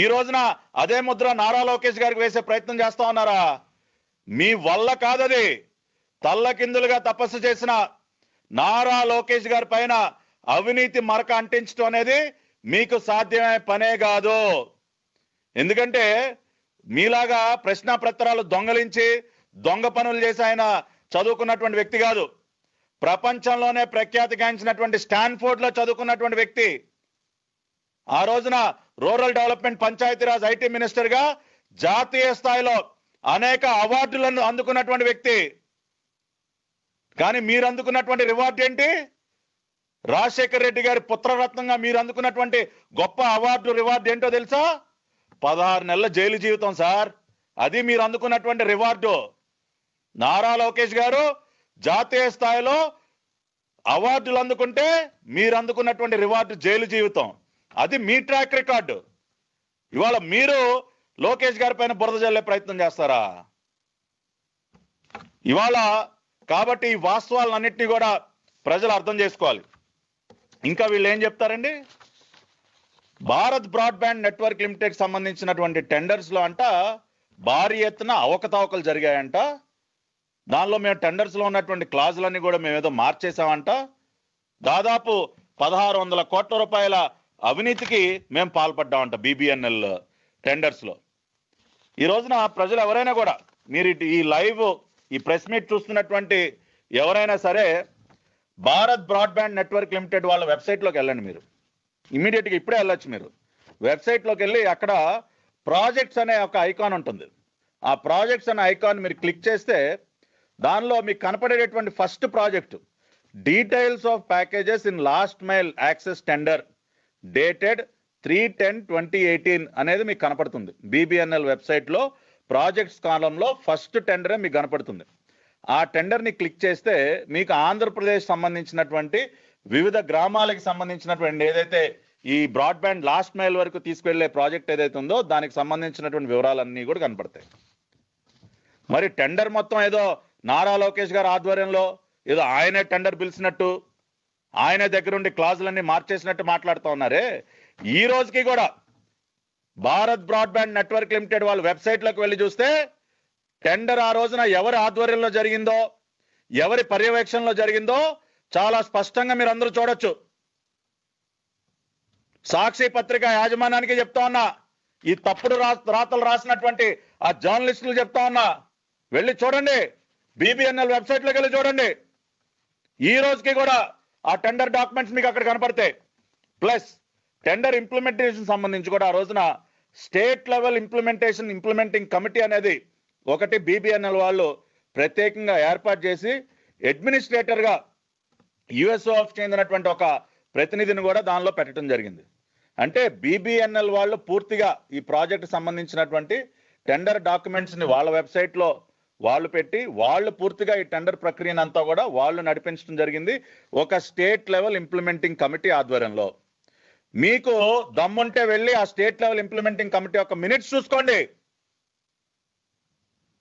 ఈ రోజున అదే ముద్ర నారా లోకేష్ గారికి వేసే ప్రయత్నం చేస్తా ఉన్నారా? మీ వల్ల కాదది. తల్లకిందులుగా తపస్సు చేసిన నారా లోకేష్ గారి పైన అవినీతి మరక అంటించడం అనేది మీకు సాధ్యమే పనే కాదు. ఎందుకంటే మీలాగా ప్రశ్న పత్రాలు దొంగలించి దొంగ పనులు చేసి ఆయన చదువుకున్నటువంటి వ్యక్తి కాదు. ప్రపంచంలోనే ప్రఖ్యాతిగాంచినటువంటి స్టాన్ఫోర్డ్ లో చదువుకున్నటువంటి వ్యక్తి. ఆ రోజున rural development Panchayati Raj IT minister గా జాతీయ స్థాయిలో అనేక అవార్డులను అందుకున్నటువంటి వ్యక్తి. కానీ మీరు అందుకున్నటువంటి రివార్డు ఏంటి? రాజశేఖర రెడ్డి గారి పుత్రరత్నంగా మీరు అందుకున్నటువంటి గొప్ప అవార్డు రివార్డు ఏంటో తెలుసా? 16 నెలల జైలు జీవితం సార్. అది మీరు అందుకున్నటువంటి రివార్డు. నారా లోకేష్ గారు జాతీయ స్థాయిలో అవార్డులు అందుకుంటే మీరు అందుకున్నటువంటి రివార్డు జైలు జీవితం. అది మీ ట్రాక్ రికార్డు. ఇవాళ మీరు లోకేష్ గారి పైన బురద జల్లే ప్రయత్నం చేస్తారా? ఇవాళ కాబట్టి ఈ వాస్తవాలన్నింటినీ కూడా ప్రజలు అర్థం చేసుకోవాలి. ఇంకా వీళ్ళు ఏం చెప్తారండి? భారత్ బ్రాడ్బ్యాండ్ నెట్వర్క్ లిమిటెడ్ సంబంధించినటువంటి టెండర్స్ లో అంట భారీ ఎత్తున అవకతవకలు జరిగాయంట. దానిలో మేము టెండర్స్ లో ఉన్నటువంటి క్లాజులన్నీ కూడా మేము ఏదో మార్చేసామంట. దాదాపు 1600 కోట్ల రూపాయల అవినీతికి మేము పాల్పడ్డామంట BBNL టెండర్స్ లో. ఈ రోజున ప్రజలు ఎవరైనా కూడా మీరు ఈ లైవ్ ఈ ప్రెస్ మీట్ చూస్తున్నటువంటి ఎవరైనా సరే భారత్ బ్రాడ్బ్యాండ్ నెట్వర్క్ లిమిటెడ్ వాళ్ళ వెబ్సైట్ లోకి వెళ్ళండి. మీరు ఇమీడియట్ గా ఇప్పుడే వెళ్ళొచ్చు. మీరు వెబ్సైట్ లోకి వెళ్ళి అక్కడ ప్రాజెక్ట్స్ అనే ఒక ఐకాన్ ఉంటుంది. ఆ ప్రాజెక్ట్స్ అనే ఐకాన్ మీరు క్లిక్ చేస్తే దానిలో మీకు కనపడేటటువంటి first project details of packages in last mile access tender dated 3/10/2018 అనేది మీకు కనపడుతుంది. BBNL వెబ్సైట్ లో ప్రాజెక్ట్స్ కాలంలో ఫస్ట్ టెండరే మీకు కనపడుతుంది. ఆ టెండర్ ని క్లిక్ చేస్తే మీకు ఆంధ్రప్రదేశ్ సంబంధించినటువంటి వివిధ గ్రామాలకు సంబంధించినటువంటి ఏదైతే ఈ బ్రాడ్బ్యాండ్ లాస్ట్ మైల్ వరకు తీసుకెళ్లే ప్రాజెక్ట్ ఏదైతే ఉందో దానికి సంబంధించినటువంటి వివరాలన్నీ కూడా కనపడతాయి. మరి టెండర్ మొత్తం ఏదో నారా లోకేష్ గారి ఆధ్వర్యంలో ఏదో ఆయనే టెండర్ పిలిచినట్టు ఆయన దగ్గరుండి క్లాజులన్నీ మార్చేసినట్టు మాట్లాడుతూ ఉన్నారే. ఈ రోజుకి కూడా భారత్ బ్రాడ్బ్యాండ్ నెట్వర్క్ లిమిటెడ్ వాళ్ళ వెబ్సైట్ లోకి వెళ్ళి చూస్తే టెండర్ ఆ రోజున ఎవరి ఆధ్వర్యంలో జరిగిందో, ఎవరి పర్యవేక్షణలో జరిగిందో చాలా స్పష్టంగా మీరు అందరూ చూడొచ్చు. సాక్షి పత్రిక యాజమాన్యానికి చెప్తా ఉన్నా, ఈ తప్పుడు రాతలు రాసినటువంటి ఆ జర్నలిస్టులు చెప్తా ఉన్నా, వెళ్ళి చూడండి. BBNL వెబ్సైట్ లోకి వెళ్ళి చూడండి. ఈ రోజుకి కూడా ఆ టెండర్ డాక్యుమెంట్స్ మీకు అక్కడ కనపడతాయి. ప్లస్ టెండర్ ఇంప్లిమెంటేషన్ సంబంధించి కూడా ఆ రోజున స్టేట్ లెవెల్ ఇంప్లిమెంటింగ్ కమిటీ అనేది ఒకటి BBNL వాళ్ళు ప్రత్యేకంగా ఏర్పాటు చేసి అడ్మినిస్ట్రేటర్ గా యుఎస్ఓఎఫ్ చెందినటువంటి ఒక ప్రతినిధిని కూడా దానిలో పెట్టడం జరిగింది. అంటే బీబీఎన్ఎల్ వాళ్ళు పూర్తిగా ఈ ప్రాజెక్ట్ సంబంధించినటువంటి టెండర్ డాక్యుమెంట్స్ ని వాళ్ళ వెబ్సైట్ లో వాళ్ళు పెట్టి వాళ్ళు పూర్తిగా ఈ టెండర్ ప్రక్రియను అంతా కూడా వాళ్ళు నడిపించడం జరిగింది ఒక స్టేట్ లెవెల్ ఇంప్లిమెంటింగ్ కమిటీ ఆధ్వర్యంలో. మీకు దమ్ముంటే వెళ్ళి ఆ స్టేట్ లెవెల్ ఇంప్లిమెంటింగ్ కమిటీ యొక్క మినిట్స్ చూసుకోండి.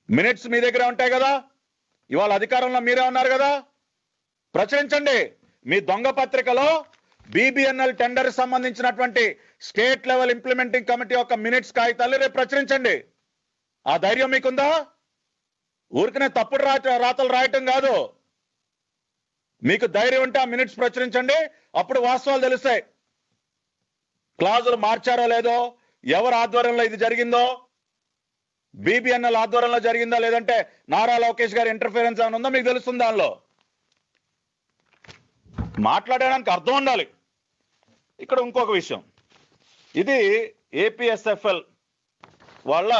మినిట్స్ మీ దగ్గర ఉంటాయి కదా, ఇవాళ అధికారంలో మీరే ఉన్నారు కదా, ప్రచురించండి. మీ దొంగ పత్రికలో బీబీఎన్ఎల్ టెండర్ సంబంధించినటువంటి స్టేట్ లెవెల్ ఇంప్లిమెంటింగ్ కమిటీ యొక్క మినిట్స్ కాగితాలు రేపు ప్రచురించండి. ఆ ధైర్యం మీకుందా? ఊరికనే తప్పుడు రాతలు రాయటం కాదు. మీకు ధైర్యం ఉంటే ఆ మినిట్స్ ప్రచురించండి, అప్పుడు వాస్తవాలు తెలుస్తాయి. క్లాజులు మార్చారో లేదో, ఎవరు ఆధ్వర్యంలో ఇది జరిగిందో, బీబీఎన్ఎల్ ఆధ్వర్యంలో జరిగిందా లేదంటే నారా లోకేష్ గారి ఇంటర్ఫిరెన్స్ ఏమైనా ఉందో మీకు తెలుస్తుంది. దానిలో మాట్లాడడానికి అర్థం ఉండాలి. ఇక్కడ ఇంకొక విషయం, ఇది ఏపీఎస్ఎఫ్ఎల్ వాళ్ళ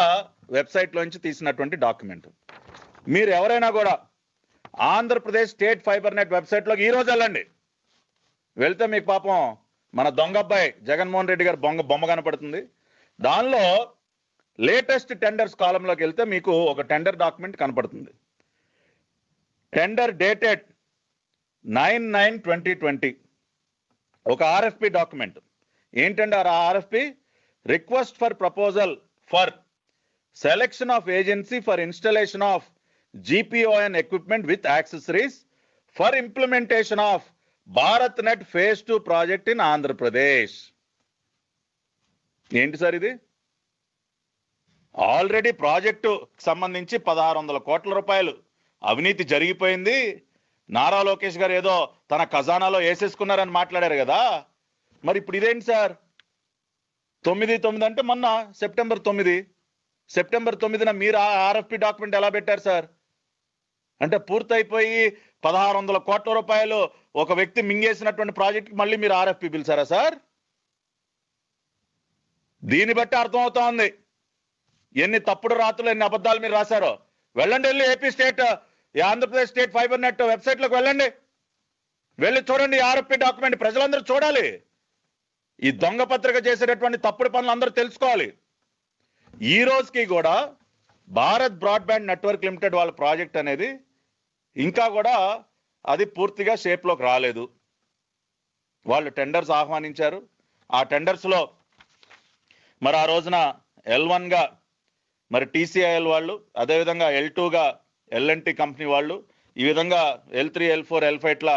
వెబ్సైట్ లోంచి తీసినటువంటి డాక్యుమెంట్. మీరు ఎవరైనా కూడా Andhra Pradesh state fibre net website లోకి ఈ రోజు వెళ్ళండి. వెళ్తే మీకు పాపం మన దొంగ అబ్బాయి జగన్మోహన్ రెడ్డి గారి బొమ్మ కనపడుతుంది. దానిలో లేటెస్ట్ టెండర్స్ కాలంలోకి వెళ్తే మీకు ఒక టెండర్ డాక్యుమెంట్ కనపడుతుంది. టెండర్ డేటెడ్ 9/9/2020 ఒక ఆర్ఎఫ్పి డాక్యుమెంట్. ఏంటంటే ఆ RFP request for proposal for selection of agency for installation of GPON equipment with accessories for implementation of BharatNet Phase 2 project in Andhra Pradesh. ఏంటి sir ఇది? Already project సంబంధించి 1600 కోట్ల రూపాయలు అవినీతి జరిగిపోయింది. నారా లోకేష్ గారు ఏదో తన ఖజానాలో వేసేసుకున్నారని మాట్లాడారు కదా, మరి ఇప్పుడు ఇదేంటి సార్? 9/9 అంటే మొన్న సెప్టెంబర్ 9న మీరు ఆర్ఎఫ్పి డాక్యుమెంట్ ఎలా పెట్టారు సార్? అంటే పూర్తయిపోయి 1600 కోట్ల రూపాయలు ఒక వ్యక్తి మింగేసినటువంటి ప్రాజెక్ట్కి మళ్ళీ మీరు ఆర్ఎఫ్పి పిలిచారా సార్? దీన్ని బట్టి అర్థమవుతోంది ఎన్ని తప్పుడు రాతలు, ఎన్ని అబద్ధాలు మీరు రాశారో. వెళ్ళండి, వెళ్ళి AP state Andhra Pradesh state fibre net website లోకి వెళ్ళండి, వెళ్ళి చూడండి ఆర్ఎఫ్పి డాక్యుమెంట్. ప్రజలందరూ చూడాలి, ఈ దొంగ పత్రిక చేసేటటువంటి తప్పుడు పనులు అందరూ తెలుసుకోవాలి. ఈ రోజుకి కూడా భారత్ బ్రాడ్బ్యాండ్ నెట్వర్క్ లిమిటెడ్ వాళ్ళ ప్రాజెక్ట్ అనేది ఇంకా కూడా అది పూర్తిగా షేప్ లోకి రాలేదు. వాళ్ళు టెండర్స్ ఆహ్వానించారు. ఆ టెండర్స్ లో మరి ఆ రోజున L1 గా మరి TCIL వాళ్ళు, అదేవిధంగా L2 గా L&T కంపెనీ వాళ్ళు, ఈ విధంగా L3, L4, L5 ఇట్లా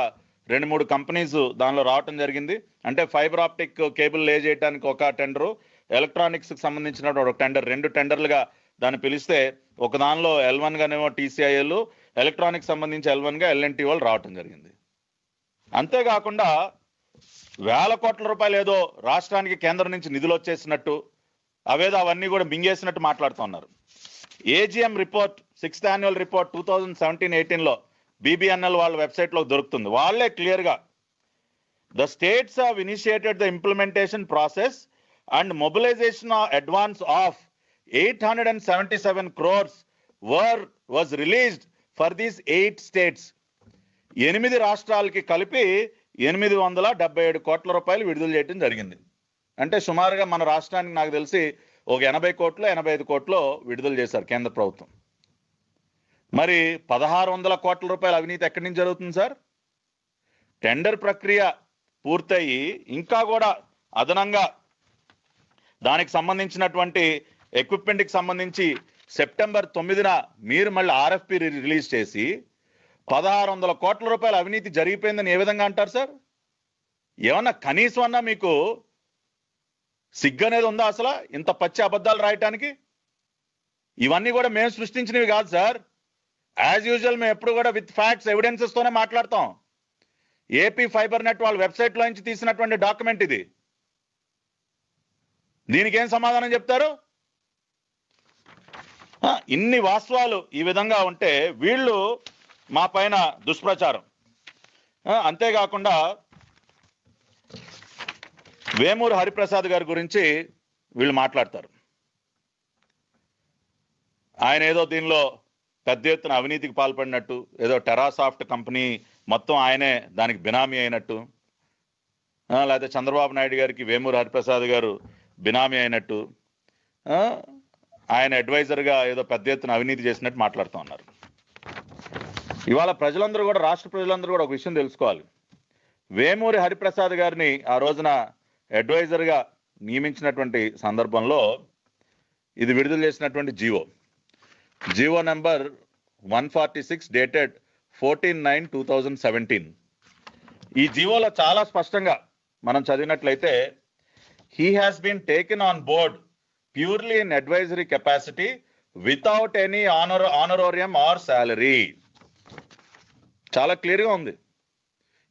2-3 కంపెనీస్ దానిలో రావటం జరిగింది. అంటే ఫైబర్ ఆప్టిక్ కేబుల్ లే చేయడానికి ఒక టెండరు, ఎలక్ట్రానిక్స్ కి సంబంధించిన ఒక టెండర్, 2 టెండర్లుగా దాన్ని పిలిస్తే ఒక దానిలో L1 గానేమో TCIL, ఎలక్ట్రానిక్స్ సంబంధించి L1 గా L&T వాళ్ళు రావటం జరిగింది. అంతేకాకుండా వేల కోట్ల రూపాయలు ఏదో రాష్ట్రానికి కేంద్రం నుంచి నిధులు వచ్చేసినట్టు, అవేదో అవన్నీ కూడా మింగేసినట్టు మాట్లాడుతూ ఉన్నారు. AGM report 6th annual report 2017-18లో BBNL వాళ్ళ వెబ్సైట్ లో దొరుకుతుంది. వాళ్ళే క్లియర్ గా the states have initiated the implementation process and mobilisation advance of 877 crores was released for these 8 states. 8 రాష్ట్రాలకి కలిపి 877 కోట్ల రూపాయలు విడుదల చేయడం జరిగింది. అంటే సుమారుగా మన రాష్ట్రానికి నాకు తెలిసి ఒక 80 కోట్లు 85 కోట్లు విడుదల చేశారు కేంద్ర ప్రభుత్వం. మరి 1600 కోట్ల రూపాయల అవినీతి ఎక్కడి నుంచి జరుగుతుంది సార్? టెండర్ ప్రక్రియ పూర్తయి ఇంకా కూడా అదనంగా దానికి సంబంధించినటువంటి ఎక్విప్మెంట్ కి సంబంధించి సెప్టెంబర్ 9న మీరు మళ్ళీ ఆర్ఎఫ్పి రిలీజ్ చేసి 1600 కోట్ల రూపాయల అవినీతి జరిగిపోయిందని ఏ విధంగా అంటారు సార్? ఏమన్నా కనీసం అన్నా మీకు సిగ్గు అనేది ఉందా అసలు ఇంత పచ్చి అబద్ధాలు రాయటానికి? ఇవన్నీ కూడా మేము సృష్టించినవి కాదు సార్. యాజ్ యూజువల్ మేము ఎప్పుడు కూడా విత్ ఫ్యాక్ట్స్, ఎవిడెన్సెస్ తోనే మాట్లాడతాం. ఏపీ ఫైబర్ నెట్ వాళ్ళ వెబ్సైట్ లో నుంచి తీసినటువంటి డాక్యుమెంట్ ఇది. దీనికి ఏం సమాధానం చెప్తారు? ఇన్ని వాస్తవాలు ఈ విధంగా ఉంటే వీళ్ళు మా పైన దుష్ప్రచారం. అంతేకాకుండా వేమూరు హరిప్రసాద్ గారి గురించి వీళ్ళు మాట్లాడతారు. ఆయన ఏదో దీనిలో పెద్ద ఎత్తున అవినీతికి పాల్పడినట్టు, ఏదో టెరాసాఫ్ట్ కంపెనీ మొత్తం ఆయనే దానికి బినామీ అయినట్టు, లేకపోతే చంద్రబాబు నాయుడు గారికి వేమూరి హరిప్రసాద్ గారు బినామీ అయినట్టు, ఆయన అడ్వైజర్గా ఏదో పెద్ద ఎత్తున అవినీతి చేసినట్టు మాట్లాడుతూ ఉన్నారు. ఇవాళ ప్రజలందరూ కూడా, రాష్ట్ర ప్రజలందరూ కూడా ఒక విషయం తెలుసుకోవాలి. వేమూరి హరిప్రసాద్ గారిని ఆ రోజున అడ్వైజర్గా నియమించినటువంటి సందర్భంలో ఇది విడుదల చేసినటువంటి జీవో నెంబర్ 146 డేటెడ్ 14/9/2017. ఈ జీవోలో చాలా స్పష్టంగా మనం చదివినట్లయితే, he has been taken on board purely in advisory capacity without any honorarium or salary. చాలా క్లియర్గా ఉంది.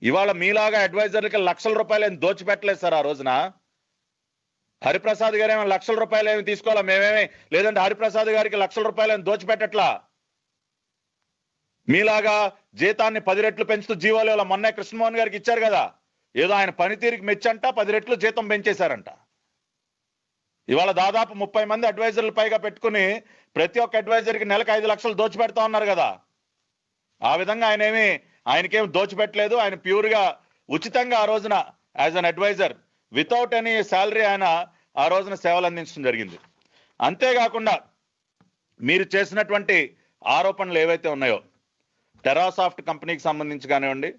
ఇవాళ మీలాగా అడ్వైజర్లకి లక్షల రూపాయలు ఏమి దోచిపెట్టలేదు సార్. ఆ రోజున హరిప్రసాద్ గారు ఏమైనా లక్షల రూపాయలు ఏమి తీసుకోవాలా మేమేమి, లేదంటే హరిప్రసాద్ గారికి లక్షల రూపాయలు ఏమి దోచిపెట్టట్లా. మీలాగా జీతాన్ని 10 రెట్లు పెంచుతూ జీవోలో మొన్నే కృష్ణమోహన్ గారికి ఇచ్చారు కదా, ఏదో ఆయన పనితీరుకి మెచ్చంట 10 రెట్లు జీతం పెంచేశారంట. ఇవాళ దాదాపు 30 మంది అడ్వైజర్లు పైగా పెట్టుకుని ప్రతి ఒక్క అడ్వైజర్కి నెలకు 5 లక్షలు దోచిపెడతా ఉన్నారు కదా. ఆ విధంగా ఆయనకేం దోచిపెట్టలేదు. ఆయన ప్యూర్గా ఉచితంగా ఆ రోజున as an adviser without any salary ఆయన ఆ రోజున సేవలు అందించడం జరిగింది. అంతేకాకుండా మీరు చేసినటువంటి ఆరోపణలు ఏవైతే ఉన్నాయో, టెరాసాఫ్ట్ కంపెనీకి సంబంధించి కానివ్వండి,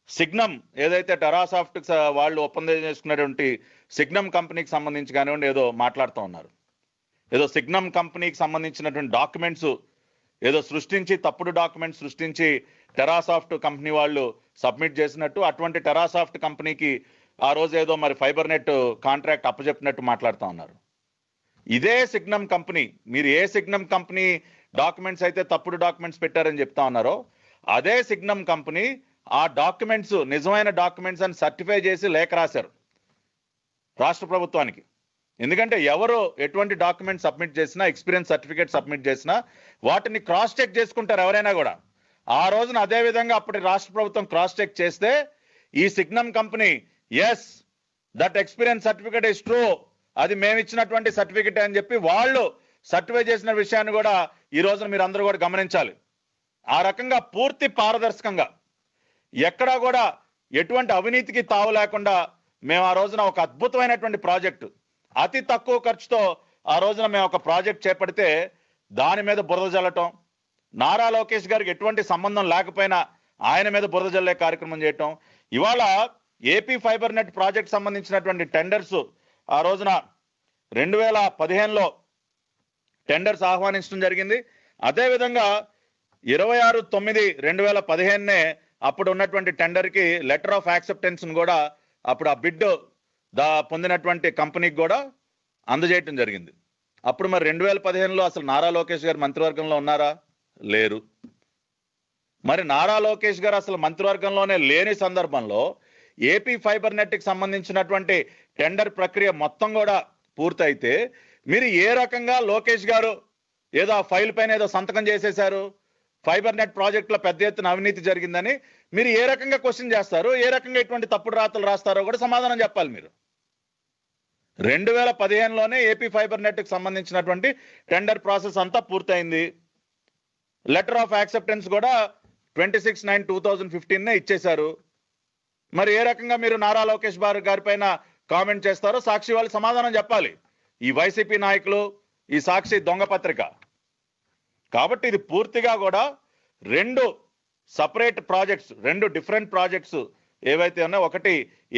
సిగ్నమ్ ఏదైతే టెరాసాఫ్ట్ వాళ్ళు ఒప్పందం చేసుకున్నటువంటి సిగ్నమ్ కంపెనీకి సంబంధించి కానివ్వండి, ఏదో మాట్లాడుతూ ఉన్నారు. ఏదో సిగ్నమ్ కంపెనీకి సంబంధించినటువంటి డాక్యుమెంట్స్ ఏదో సృష్టించి, తప్పుడు డాక్యుమెంట్స్ సృష్టించి టెరాసాఫ్ట్ కంపెనీ వాళ్ళు సబ్మిట్ చేసినట్టు, అటువంటి టెరాసాఫ్ట్ కంపెనీకి ఆ రోజు ఏదో మరి ఫైబర్ నెట్ కాంట్రాక్ట్ అప్పచెప్పినట్టు మాట్లాడుతూ ఉన్నారు. ఇదే సిగ్నమ్ కంపెనీ, మీరు ఏ సిగ్నమ్ కంపెనీ డాక్యుమెంట్స్ అయితే తప్పుడు డాక్యుమెంట్స్ పెట్టారని చెప్తా ఉన్నారో, అదే సిగ్నమ్ కంపెనీ ఆ డాక్యుమెంట్స్ నిజమైన డాక్యుమెంట్స్ అని సర్టిఫై చేసి లేఖ రాశారు రాష్ట్ర ప్రభుత్వానికి. ఎందుకంటే ఎవరు ఎటువంటి డాక్యుమెంట్ సబ్మిట్ చేసినా, ఎక్స్పీరియన్స్ సర్టిఫికేట్ సబ్మిట్ చేసినా వాటిని క్రాస్ చెక్ చేసుకుంటారు ఎవరైనా కూడా. ఆ రోజున అదే విధంగా అప్పటి రాష్ట్ర ప్రభుత్వం క్రాస్ చెక్ చేస్తే ఈ Signum company as that experience certificate is true, అది మేము ఇచ్చినటువంటి సర్టిఫికేట్ అని చెప్పి వాళ్ళు సర్టిఫై చేసిన విషయాన్ని కూడా ఈ రోజున మీరు అందరూ కూడా గమనించాలి. ఆ రకంగా పూర్తి పారదర్శకంగా ఎక్కడా కూడా ఎటువంటి అవినీతికి తావు లేకుండా మేము ఆ రోజున ఒక అద్భుతమైనటువంటి ప్రాజెక్టు, అతి తక్కువ ఖర్చుతో ఆ రోజున మేము ఒక ప్రాజెక్ట్ చేపడితే దాని మీద బురద జల్లటం, నారా లోకేష్ గారికి ఎటువంటి సంబంధం లేకపోయినా ఆయన మీద బురద జల్లే కార్యక్రమం చేయటం. ఇవాళ ఏపీ ఫైబర్ నెట్ ప్రాజెక్ట్ సంబంధించినటువంటి టెండర్స్ ఆ రోజున 2015లో టెండర్స్ ఆహ్వానించడం జరిగింది. అదేవిధంగా 26/9/2015 అప్పుడు ఉన్నటువంటి టెండర్కి లెటర్ ఆఫ్ యాక్సెప్టెన్స్ కూడా అప్పుడు ఆ బిడ్ పొందినటువంటి కంపెనీకి కూడా అందజేయటం జరిగింది. అప్పుడు మరి 2015లో అసలు నారా లోకేష్ గారు మంత్రివర్గంలో ఉన్నారా? లేరు. మరి నారా లోకేష్ గారు అసలు మంత్రివర్గంలోనే లేని సందర్భంలో ఏపీ ఫైబర్ నెట్కి సంబంధించినటువంటి టెండర్ ప్రక్రియ మొత్తం కూడా పూర్తయితే మీరు ఏ రకంగా లోకేష్ గారు ఏదో ఆ ఫైల్ పైన ఏదో సంతకం చేసేశారు, ఫైబర్ నెట్ ప్రాజెక్టులో పెద్ద ఎత్తున అవినీతి జరిగిందని మీరు ఏ రకంగా క్వశ్చన్ చేస్తారు, ఏ రకంగా ఇటువంటి తప్పుడు రాతలు రాస్తారో కూడా సమాధానం చెప్పాలి మీరు. 2015లోనే ఏపీ ఫైబర్ నెట్కి సంబంధించినటువంటి టెండర్ ప్రాసెస్ అంతా పూర్తయింది. లెటర్ ఆఫ్ యాక్సెప్టెన్స్ కూడా 26/9/2015 ఇచ్చేశారు. మరి ఏ రకంగా మీరు నారా లోకేష్ గారి పైన కామెంట్ చేస్తారో సాక్షి వాళ్ళు సమాధానం చెప్పాలి. ఈ వైసీపీ నాయకులు, ఈ సాక్షి దొంగ పత్రిక. కాబట్టి ఇది పూర్తిగా కూడా 2 సపరేట్ ప్రాజెక్ట్స్, 2 డిఫరెంట్ ప్రాజెక్ట్స్ ఏవైతే ఉన్నాయో, ఒకటి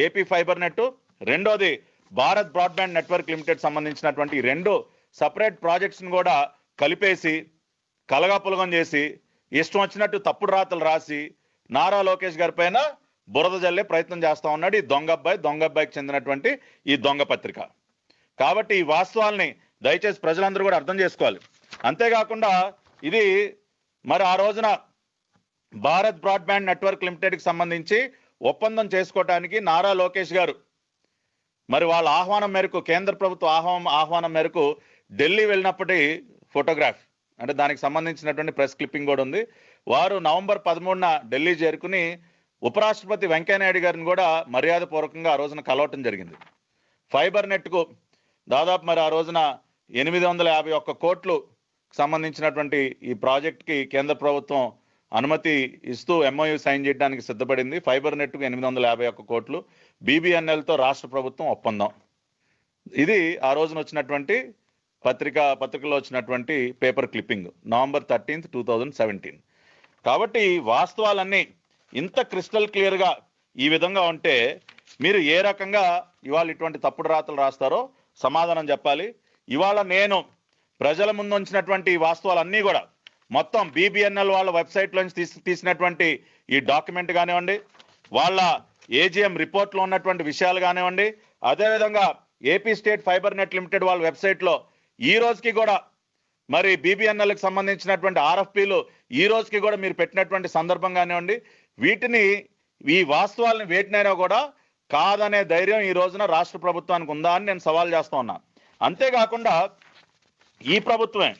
ఏపీ ఫైబర్ నెట్, రెండోది భారత్ బ్రాడ్బ్యాండ్ నెట్వర్క్ లిమిటెడ్ సంబంధించినటువంటి 2 సపరేట్ ప్రాజెక్ట్స్ని కూడా కలిపేసి కలగాపులగం చేసి ఇష్టం వచ్చినట్టు తప్పుడు రాతలు రాసి నారా లోకేష్ గారి పైన బురద జల్లే ప్రయత్నం చేస్తా ఉన్నాడు ఈ దొంగ అబ్బాయికి చెందినటువంటి ఈ దొంగ పత్రిక. కాబట్టి ఈ వాస్తవాల్ని దయచేసి ప్రజలందరూ కూడా అర్థం చేసుకోవాలి. అంతేకాకుండా ఇది మరి ఆ రోజున భారత్ బ్రాడ్బ్యాండ్ నెట్వర్క్ లిమిటెడ్కి సంబంధించి ఒప్పందం చేసుకోవటానికి నారా లోకేష్ గారు మరి వాళ్ళ ఆహ్వానం మేరకు, కేంద్ర ప్రభుత్వ ఆహ్వానం మేరకు ఢిల్లీ వెళ్ళినప్పటి ఫోటోగ్రాఫ్, అంటే దానికి సంబంధించినటువంటి ప్రెస్ క్లిప్పింగ్ కూడా ఉంది. వారు నవంబర్ 13న ఢిల్లీ చేరుకుని ఉపరాష్ట్రపతి వెంకయ్యనాయుడు గారిని కూడా మర్యాదపూర్వకంగా ఆ రోజున కలవటం జరిగింది. ఫైబర్ నెట్కు దాదాపు మరి ఆ రోజున 851 కోట్లు సంబంధించినటువంటి ఈ ప్రాజెక్ట్కి కేంద్ర ప్రభుత్వం అనుమతి ఇస్తూ ఎంఓయూ సైన్ చేయడానికి సిద్ధపడింది. ఫైబర్ నెట్కు 851 కోట్లు, బీబీఎన్ఎల్తో రాష్ట్ర ప్రభుత్వం ఒప్పందం. ఇది ఆ రోజున వచ్చినటువంటి పత్రికలో వచ్చినటువంటి పేపర్ క్లిప్పింగ్, November 13, 2017. కాబట్టి వాస్తవాలన్నీ ఇంత క్రిస్టల్ క్లియర్గా ఈ విధంగా ఉంటే మీరు ఏ రకంగా ఇవాళ ఇటువంటి తప్పుడు రాతలు రాస్తారో సమాధానం చెప్పాలి. ఇవాళ నేను ప్రజల ముందు ఉంచినటువంటి వాస్తవాలన్నీ కూడా మొత్తం బీబీఎన్ఎల్ వాళ్ళ వెబ్సైట్లోంచి తీసినటువంటి ఈ డాక్యుమెంట్ కానివ్వండి, వాళ్ళ ఏజీఎం రిపోర్ట్లో ఉన్నటువంటి విషయాలు కానివ్వండి, అదేవిధంగా AP state fibre net limited వాళ్ళ వెబ్సైట్లో ఈ రోజుకి కూడా మరి బీబీఎన్ఎల్కి సంబంధించినటువంటి ఆర్ఎఫ్పీలు ఈ రోజుకి కూడా మీరు పెట్టినటువంటి సందర్భం కానివ్వండి, వీటిని ఈ వాస్తవాలను వేటినైనా కూడా కాదనే ధైర్యం ఈ రోజున రాష్ట్ర ప్రభుత్వానికి ఉందా అని నేను సవాల్ చేస్తా ఉన్నా. అంతేకాకుండా ఈ ప్రభుత్వమే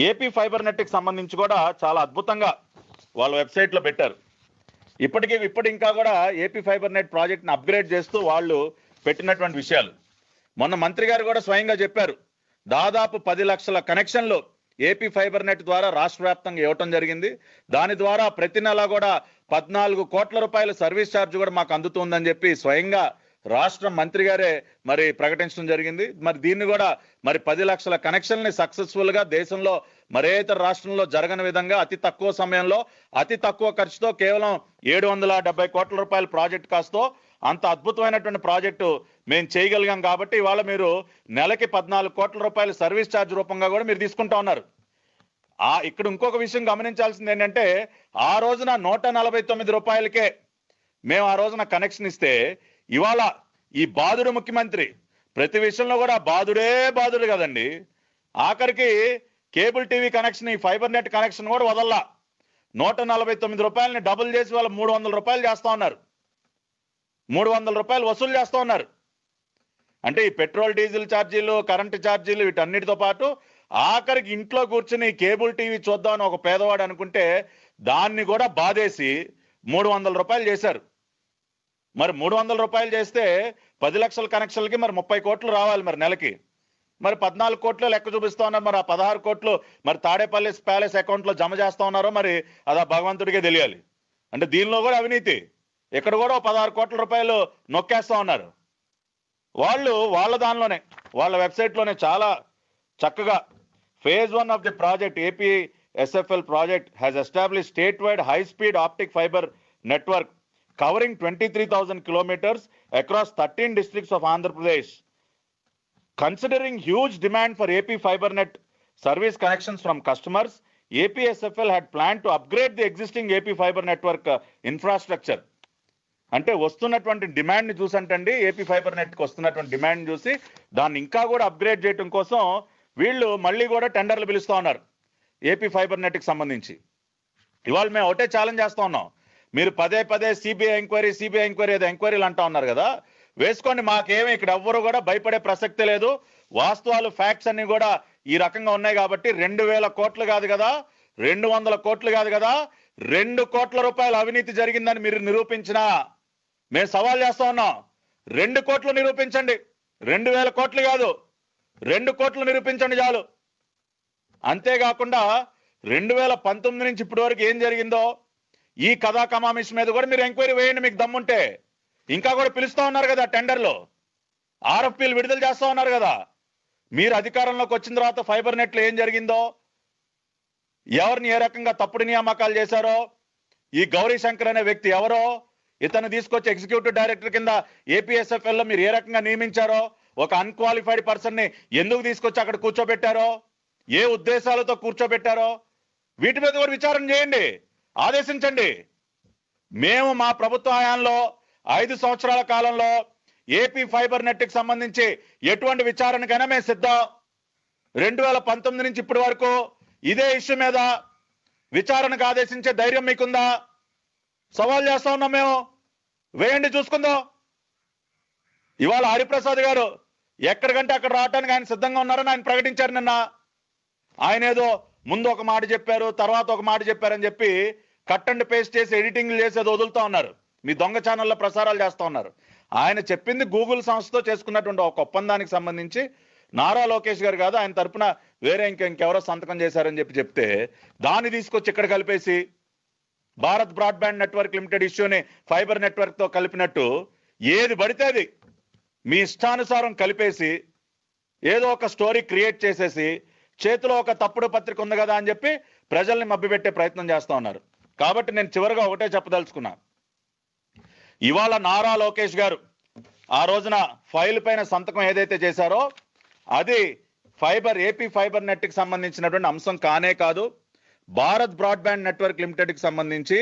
ఏపీ ఫైబర్ నెట్కి సంబంధించి కూడా చాలా అద్భుతంగా వాళ్ళ వెబ్సైట్లో పెట్టారు. ఇప్పటి ఇంకా కూడా ఏపీ ఫైబర్ నెట్ ప్రాజెక్ట్ని అప్గ్రేడ్ చేస్తూ వాళ్ళు పెట్టినటువంటి విషయాలు మొన్న మంత్రి గారు కూడా స్వయంగా చెప్పారు. దాదాపు 10 లక్షల కనెక్షన్లు ఏపీ ఫైబర్ నెట్ ద్వారా రాష్ట్ర వ్యాప్తంగా ఇవ్వటం జరిగింది. దాని ద్వారా ప్రతి నెల కూడా 14 కోట్ల రూపాయల సర్వీస్ ఛార్జ్ కూడా మాకు అందుతుందని చెప్పి స్వయంగా రాష్ట్ర మంత్రి గారే మరి ప్రకటించడం జరిగింది. మరి దీన్ని కూడా మరి 10 లక్షల కనెక్షన్ని సక్సెస్ఫుల్ గా దేశంలో మరే ఇతర రాష్ట్రంలో జరగని విధంగా అతి తక్కువ సమయంలో అతి తక్కువ ఖర్చుతో కేవలం 770 కోట్ల రూపాయల ప్రాజెక్ట్ కాస్తో అంత అద్భుతమైనటువంటి ప్రాజెక్టు మేము చేయగలిగాం. కాబట్టి ఇవాళ మీరు నెలకి 14 కోట్ల రూపాయల సర్వీస్ ఛార్జ్ రూపంగా కూడా మీరు తీసుకుంటా ఉన్నారు. ఇక్కడ ఇంకొక విషయం గమనించాల్సింది ఏంటంటే ఆ రోజున 149 రూపాయలకే మేము ఆ రోజున కనెక్షన్ ఇస్తే ఇవాళ ఈ బాధుడు ముఖ్యమంత్రి ప్రతి విషయంలో కూడా బాధుడు కదండి. ఆఖరికి కేబుల్ టీవీ కనెక్షన్, ఈ ఫైబర్ నెట్ కనెక్షన్ కూడా వదల్లా 149 రూపాయలని డబుల్ చేసి వాళ్ళ 300 రూపాయలు చేస్తా ఉన్నారు. 300 రూపాయలు వసూలు చేస్తూ ఉన్నారు. అంటే ఈ పెట్రోల్ డీజిల్ ఛార్జీలు, కరెంటు ఛార్జీలు వీటన్నిటితో పాటు ఆఖరికి ఇంట్లో కూర్చుని కేబుల్ టీవీ చూద్దామని ఒక పేదవాడు అనుకుంటే దాన్ని కూడా బాధేసి 300 రూపాయలు చేశారు. మరి 300 రూపాయలు చేస్తే 10 లక్షల కనెక్షన్లకి మరి 30 కోట్లు రావాలి మరి నెలకి. మరి 14 కోట్లు లెక్క చూపిస్తా ఉన్నారు. మరి ఆ 16 కోట్లు మరి తాడేపల్లి ప్యాలెస్ అకౌంట్లో జమ చేస్తా ఉన్నారో మరి అది ఆ భగవంతుడికే తెలియాలి. అంటే దీనిలో కూడా అవినీతి. ఇక్కడ కూడా 16 కోట్ల రూపాయలు నొక్కేస్తా ఉన్నారు. వాళ్ళ దానిలోనే వాళ్ళ వెబ్సైట్లోనే చాలా చక్కగా phase 1 of the project APSFL project has established statewide high-speed optic fiber network covering 23,000 kilometers across 13 districts of Andhra Pradesh. Considering huge demand for AP FiberNet service connections from customers, APSFL had planned to upgrade the existing AP Fiber network infrastructure. అంటే వస్తున్నటువంటి డిమాండ్ని చూసి అంటండి AP fibre నెట్కి వస్తున్నటువంటి డిమాండ్ని చూసి దాన్ని ఇంకా కూడా upgrade చేయడం కోసం వీళ్ళు మళ్ళీ కూడా టెండర్లు పిలుస్తూ ఉన్నారు ఏపీ ఫైబర్ నెట్కి సంబంధించి. ఇవాళ మేము ఒకటే ఛాలెంజ్ చేస్తూ ఉన్నాం, మీరు పదే సిబిఐ ఎంక్వైరీ ఏదో ఎంక్వైరీలు అంటా ఉన్నారు కదా, వేసుకోండి. మాకేమీ ఇక్కడ ఎవ్వరు కూడా భయపడే ప్రసక్తే లేదు. వాస్తవాలు ఫ్యాక్ట్స్ అన్ని కూడా ఈ రకంగా ఉన్నాయి కాబట్టి 2,000 కోట్లు కాదు కదా, 200 కోట్లు కాదు కదా, 2 కోట్ల రూపాయల అవినీతి జరిగిందని మీరు నిరూపించినా మేము సవాల్ చేస్తా ఉన్నాం. 2 కోట్లు నిరూపించండి, 2,000 కోట్లు కాదు, 2 కోట్లు నిరూపించండి చాలు. అంతేకాకుండా 2019 నుంచి ఇప్పటి వరకు ఏం జరిగిందో ఈ కథా కమామిష్ మీద కూడా మీరు ఎంక్వైరీ వేయండి మీకు దమ్ముంటే. ఇంకా కూడా పిలుస్తా ఉన్నారు కదా టెండర్లో, ఆర్ఎఫ్పీలు విడుదల చేస్తా ఉన్నారు కదా. మీరు అధికారంలోకి వచ్చిన తర్వాత ఫైబర్ నెట్లో ఏం జరిగిందో, ఎవరిని ఏ రకంగా తప్పుడు నియామకాలు చేశారో, ఈ గౌరీ శంకర్ అనే వ్యక్తి ఎవరో, ఇతను తీసుకొచ్చి ఎగ్జిక్యూటివ్ డైరెక్టర్ కింద ఏపీఎస్ఎఫ్ఎల్ లో మీరు ఏ రకంగా నియమించారో, ఒక అన్క్వాలిఫైడ్ పర్సన్ ని ఎందుకు తీసుకొచ్చి అక్కడ కూర్చోబెట్టారో, ఏ ఉద్దేశాలతో కూర్చోబెట్టారో వీటి మీద కూడా విచారణ చేయండి, ఆదేశించండి. మేము మా ప్రభుత్వ హయాంలో 5 సంవత్సరాల కాలంలో ఏపీ ఫైబర్ నెట్ కి సంబంధించి ఎటువంటి విచారణకైనా మేము సిద్ధం. 2019 నుంచి ఇప్పటి వరకు ఇదే ఇష్యూ మీద విచారణకు ఆదేశించే ధైర్యం మీకుందా? సవాల్ చేస్తా ఉన్నాం మేము. వేయండి, చూసుకుందాం. ఇవాళ హరిప్రసాద్ గారు ఎక్కడికంటే అక్కడ రావడానికి ఆయన సిద్ధంగా ఉన్నారని ఆయన ప్రకటించారు నిన్న. ఆయన ఏదో ముందు ఒక మాట చెప్పారు, తర్వాత ఒక మాట చెప్పారని చెప్పి కట్ అండ్ పేస్ట్ చేసి ఎడిటింగ్లు చేసేది వదులుతా ఉన్నారు. మీ దొంగ ఛానల్లో ప్రసారాలు చేస్తూ ఉన్నారు. ఆయన చెప్పింది గూగుల్ సంస్థతో చేసుకున్నటువంటి ఒక ఒప్పందానికి సంబంధించి నారా లోకేష్ గారు కాదు, ఆయన తరపున వేరే ఇంకెవరో సంతకం చేశారని చెప్తే దాన్ని తీసుకొచ్చి ఇక్కడ కలిపేసి భారత్ బ్రాడ్బ్యాండ్ నెట్వర్క్ లిమిటెడ్ ఇష్యూని ఫైబర్ నెట్వర్క్ తో కలిపినట్టు ఏది పడితే అది మీ ఇష్టానుసారం కలిపేసి ఏదో ఒక స్టోరీ క్రియేట్ చేసేసి చేతిలో ఒక తప్పుడు పత్రిక ఉంది కదా అని చెప్పి ప్రజల్ని మభ్యపెట్టే ప్రయత్నం చేస్తా ఉన్నారు. కాబట్టి నేను చివరిగా ఒకటే చెప్పదలుచుకున్నా, ఇవాళ నారా లోకేష్ గారు ఆ రోజున ఫైల్ పైన సంతకం ఏదైతే చేశారో అది ఏపీ ఫైబర్ నెట్ కి సంబంధించినటువంటి అంశం కానే కాదు. భారత్ బ్రాడ్బ్యాండ్ నెట్వర్క్ లిమిటెడ్ కి సంబంధించి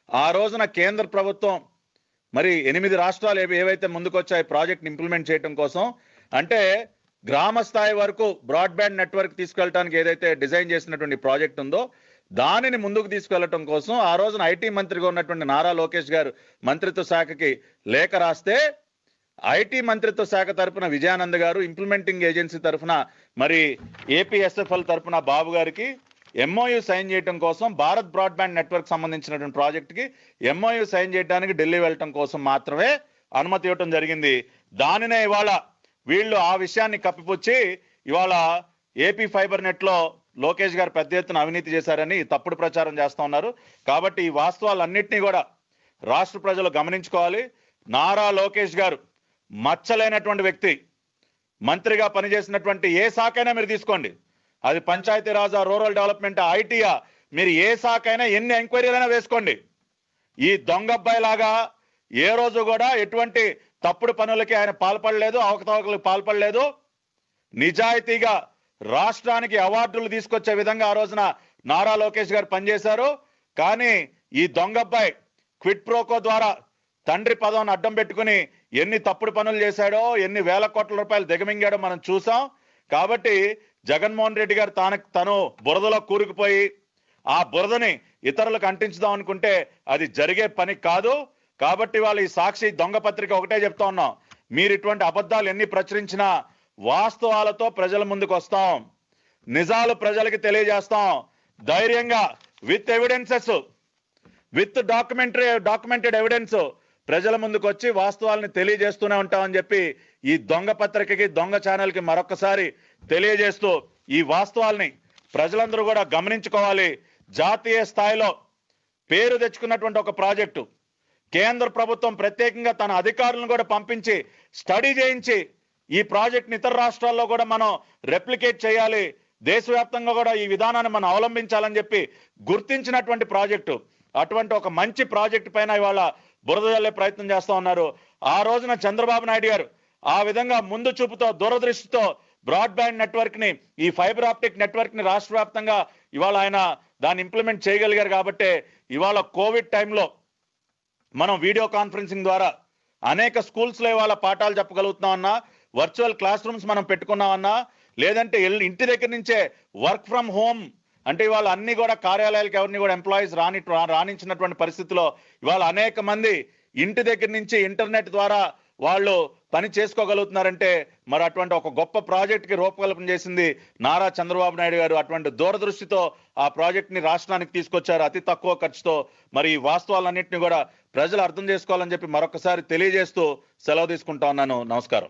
ఆ రోజున కేంద్ర ప్రభుత్వం మరి 8 రాష్ట్రాలు ఏవైతే ముందుకొచ్చాయి ప్రాజెక్ట్ ఇంప్లిమెంట్ చేయడం కోసం, అంటే గ్రామ స్థాయి వరకు బ్రాడ్బ్యాండ్ నెట్వర్క్ తీసుకెళ్ళడానికి ఏదైతే డిజైన్ చేసినటువంటి ప్రాజెక్ట్ ఉందో దానిని ముందుకు తీసుకెళ్లడం కోసం ఆ రోజున ఐటీ మంత్రిగా ఉన్నటువంటి నారా లోకేష్ గారు మంత్రిత్వ శాఖకి లేఖ రాస్తే ఐటీ మంత్రిత్వ శాఖ తరపున విజయానంద్ గారు, ఇంప్లిమెంటింగ్ ఏజెన్సీ తరఫున మరి ఏపీఎస్ఎఫ్ఎల్ తరపున బాబు గారికి ఎంఓయూ సైన్ చేయడం కోసం భారత్ బ్రాడ్బ్యాండ్ నెట్వర్క్ సంబంధించినటువంటి ప్రాజెక్టుకి ఎంఓయూ సైన్ చేయడానికి ఢిల్లీ వెళ్ళటం కోసం మాత్రమే అనుమతి ఇవ్వటం జరిగింది. దానినే ఇవాళ వీళ్ళు ఆ విషయాన్ని కప్పిపుచ్చి ఇవాళ ఏపీ ఫైబర్ నెట్ లో లోకేష్ గారు పెద్ద ఎత్తున అవినీతి చేశారని తప్పుడు ప్రచారం చేస్తా ఉన్నారు. కాబట్టి ఈ వాస్తవాలన్నింటినీ కూడా రాష్ట్ర ప్రజలు గమనించుకోవాలి. నారా లోకేష్ గారు మచ్చలేనటువంటి వ్యక్తి. మంత్రిగా పనిచేసినటువంటి ఏ శాఖైనా మీరు తీసుకోండి, అది పంచాయతీరాజా, రూరల్ డెవలప్మెంట్, ఐటీయా, మీరు ఏ శాఖైనా ఎన్ని ఎంక్వైరీలైనా వేసుకోండి. ఈ దొంగబ్బాయి లాగా ఏ రోజు కూడా ఎటువంటి తప్పుడు పనులకి ఆయన పాల్పడలేదు, అవకతవకలకు పాల్పడలేదు. నిజాయితీగా రాష్ట్రానికి అవార్డులు తీసుకొచ్చే విధంగా ఆ రోజున నారా లోకేష్ గారు పనిచేశారు. కానీ ఈ దొంగబ్బాయి క్విట్ ప్రోకో ద్వారా తండ్రి పదవిని అడ్డం పెట్టుకుని ఎన్ని తప్పుడు పనులు చేశాడో, ఎన్ని వేల కోట్ల రూపాయలు దిగమింగాడో మనం చూసాం. కాబట్టి జగన్మోహన్ రెడ్డి గారు తను బురదలో కూరుకుపోయి ఆ బురదని ఇతరులకు అంటించుదాం అనుకుంటే అది జరిగే పని కాదు. కాబట్టి వాళ్ళు ఈ సాక్షి దొంగ పత్రిక ఒకటే చెప్తా ఉన్నాం, మీరు ఇటువంటి అబద్ధాలు ఎన్ని ప్రచురించినా వాస్తవాలతో ప్రజల ముందుకు వస్తాం, నిజాలు తెలియజేస్తాం. ధైర్యంగా with evidences, with documented evidence ప్రజల ముందుకు వచ్చి వాస్తవాలను తెలియజేస్తూనే ఉంటామని చెప్పి ఈ దొంగ పత్రికకి, దొంగ ఛానల్కి మరొకసారి తెలియజేస్తూ ఈ వాస్తవాల్ని ప్రజలందరూ కూడా గమనించుకోవాలి. జాతీయ స్థాయిలో పేరు తెచ్చుకున్నటువంటి ఒక ప్రాజెక్టు కేంద్ర ప్రభుత్వం ప్రత్యేకంగా తన అధికారులను కూడా పంపించి స్టడీ చేయించి ఈ ప్రాజెక్ట్ని ఇతర రాష్ట్రాల్లో కూడా మనం రెప్లికేట్ చేయాలి, దేశవ్యాప్తంగా కూడా ఈ విధానాన్ని మనం అవలంబించాలని చెప్పి గుర్తించినటువంటి ప్రాజెక్టు. అటువంటి ఒక మంచి ప్రాజెక్టు పైన ఇవాళ బురద జల్లే ప్రయత్నం చేస్తా ఉన్నారు. ఆ రోజున చంద్రబాబు నాయుడు గారు ఆ విధంగా ముందు చూపుతో, దూరదృష్టితో బ్రాడ్బ్యాండ్ నెట్వర్క్ ని, ఈ ఫైబర్ ఆప్టిక్ నెట్వర్క్ ని రాష్ట్ర వ్యాప్తంగా ఇవాళ ఆయన దాన్ని ఇంప్లిమెంట్ చేయగలిగారు. కాబట్టి ఇవాళ కోవిడ్ టైంలో మనం వీడియో కాన్ఫరెన్సింగ్ ద్వారా అనేక స్కూల్స్ లో ఇవాళ పాఠాలు చెప్పగలుగుతున్నామన్నా, వర్చువల్ క్లాస్ రూమ్స్ మనం పెట్టుకున్నామన్నా, లేదంటే ఇంటి దగ్గర నుంచే వర్క్ ఫ్రమ్ హోమ్ అంటే ఇవాళ అన్ని కూడా కార్యాలయాలకు ఎవరిని కూడా ఎంప్లాయీస్ రాణించినటువంటి పరిస్థితిలో ఇవాళ అనేక మంది ఇంటి దగ్గర నుంచి ఇంటర్నెట్ ద్వారా వాళ్ళు పని చేసుకోగలుగుతున్నారంటే మరి అటువంటి ఒక గొప్ప ప్రాజెక్ట్ కి రూపకల్పన చేసింది నారా చంద్రబాబు నాయుడు గారు. అటువంటి దూరదృష్టితో ఆ ప్రాజెక్ట్ ని రాష్ట్రానికి తీసుకొచ్చారు అతి తక్కువ ఖర్చుతో. మరి ఈ వాస్తవాలన్నింటినీ కూడా ప్రజలు అర్థం చేసుకోవాలని చెప్పి మరొకసారి తెలియజేస్తూ సెలవు తీసుకుంటా ఉన్నాను. నమస్కారం.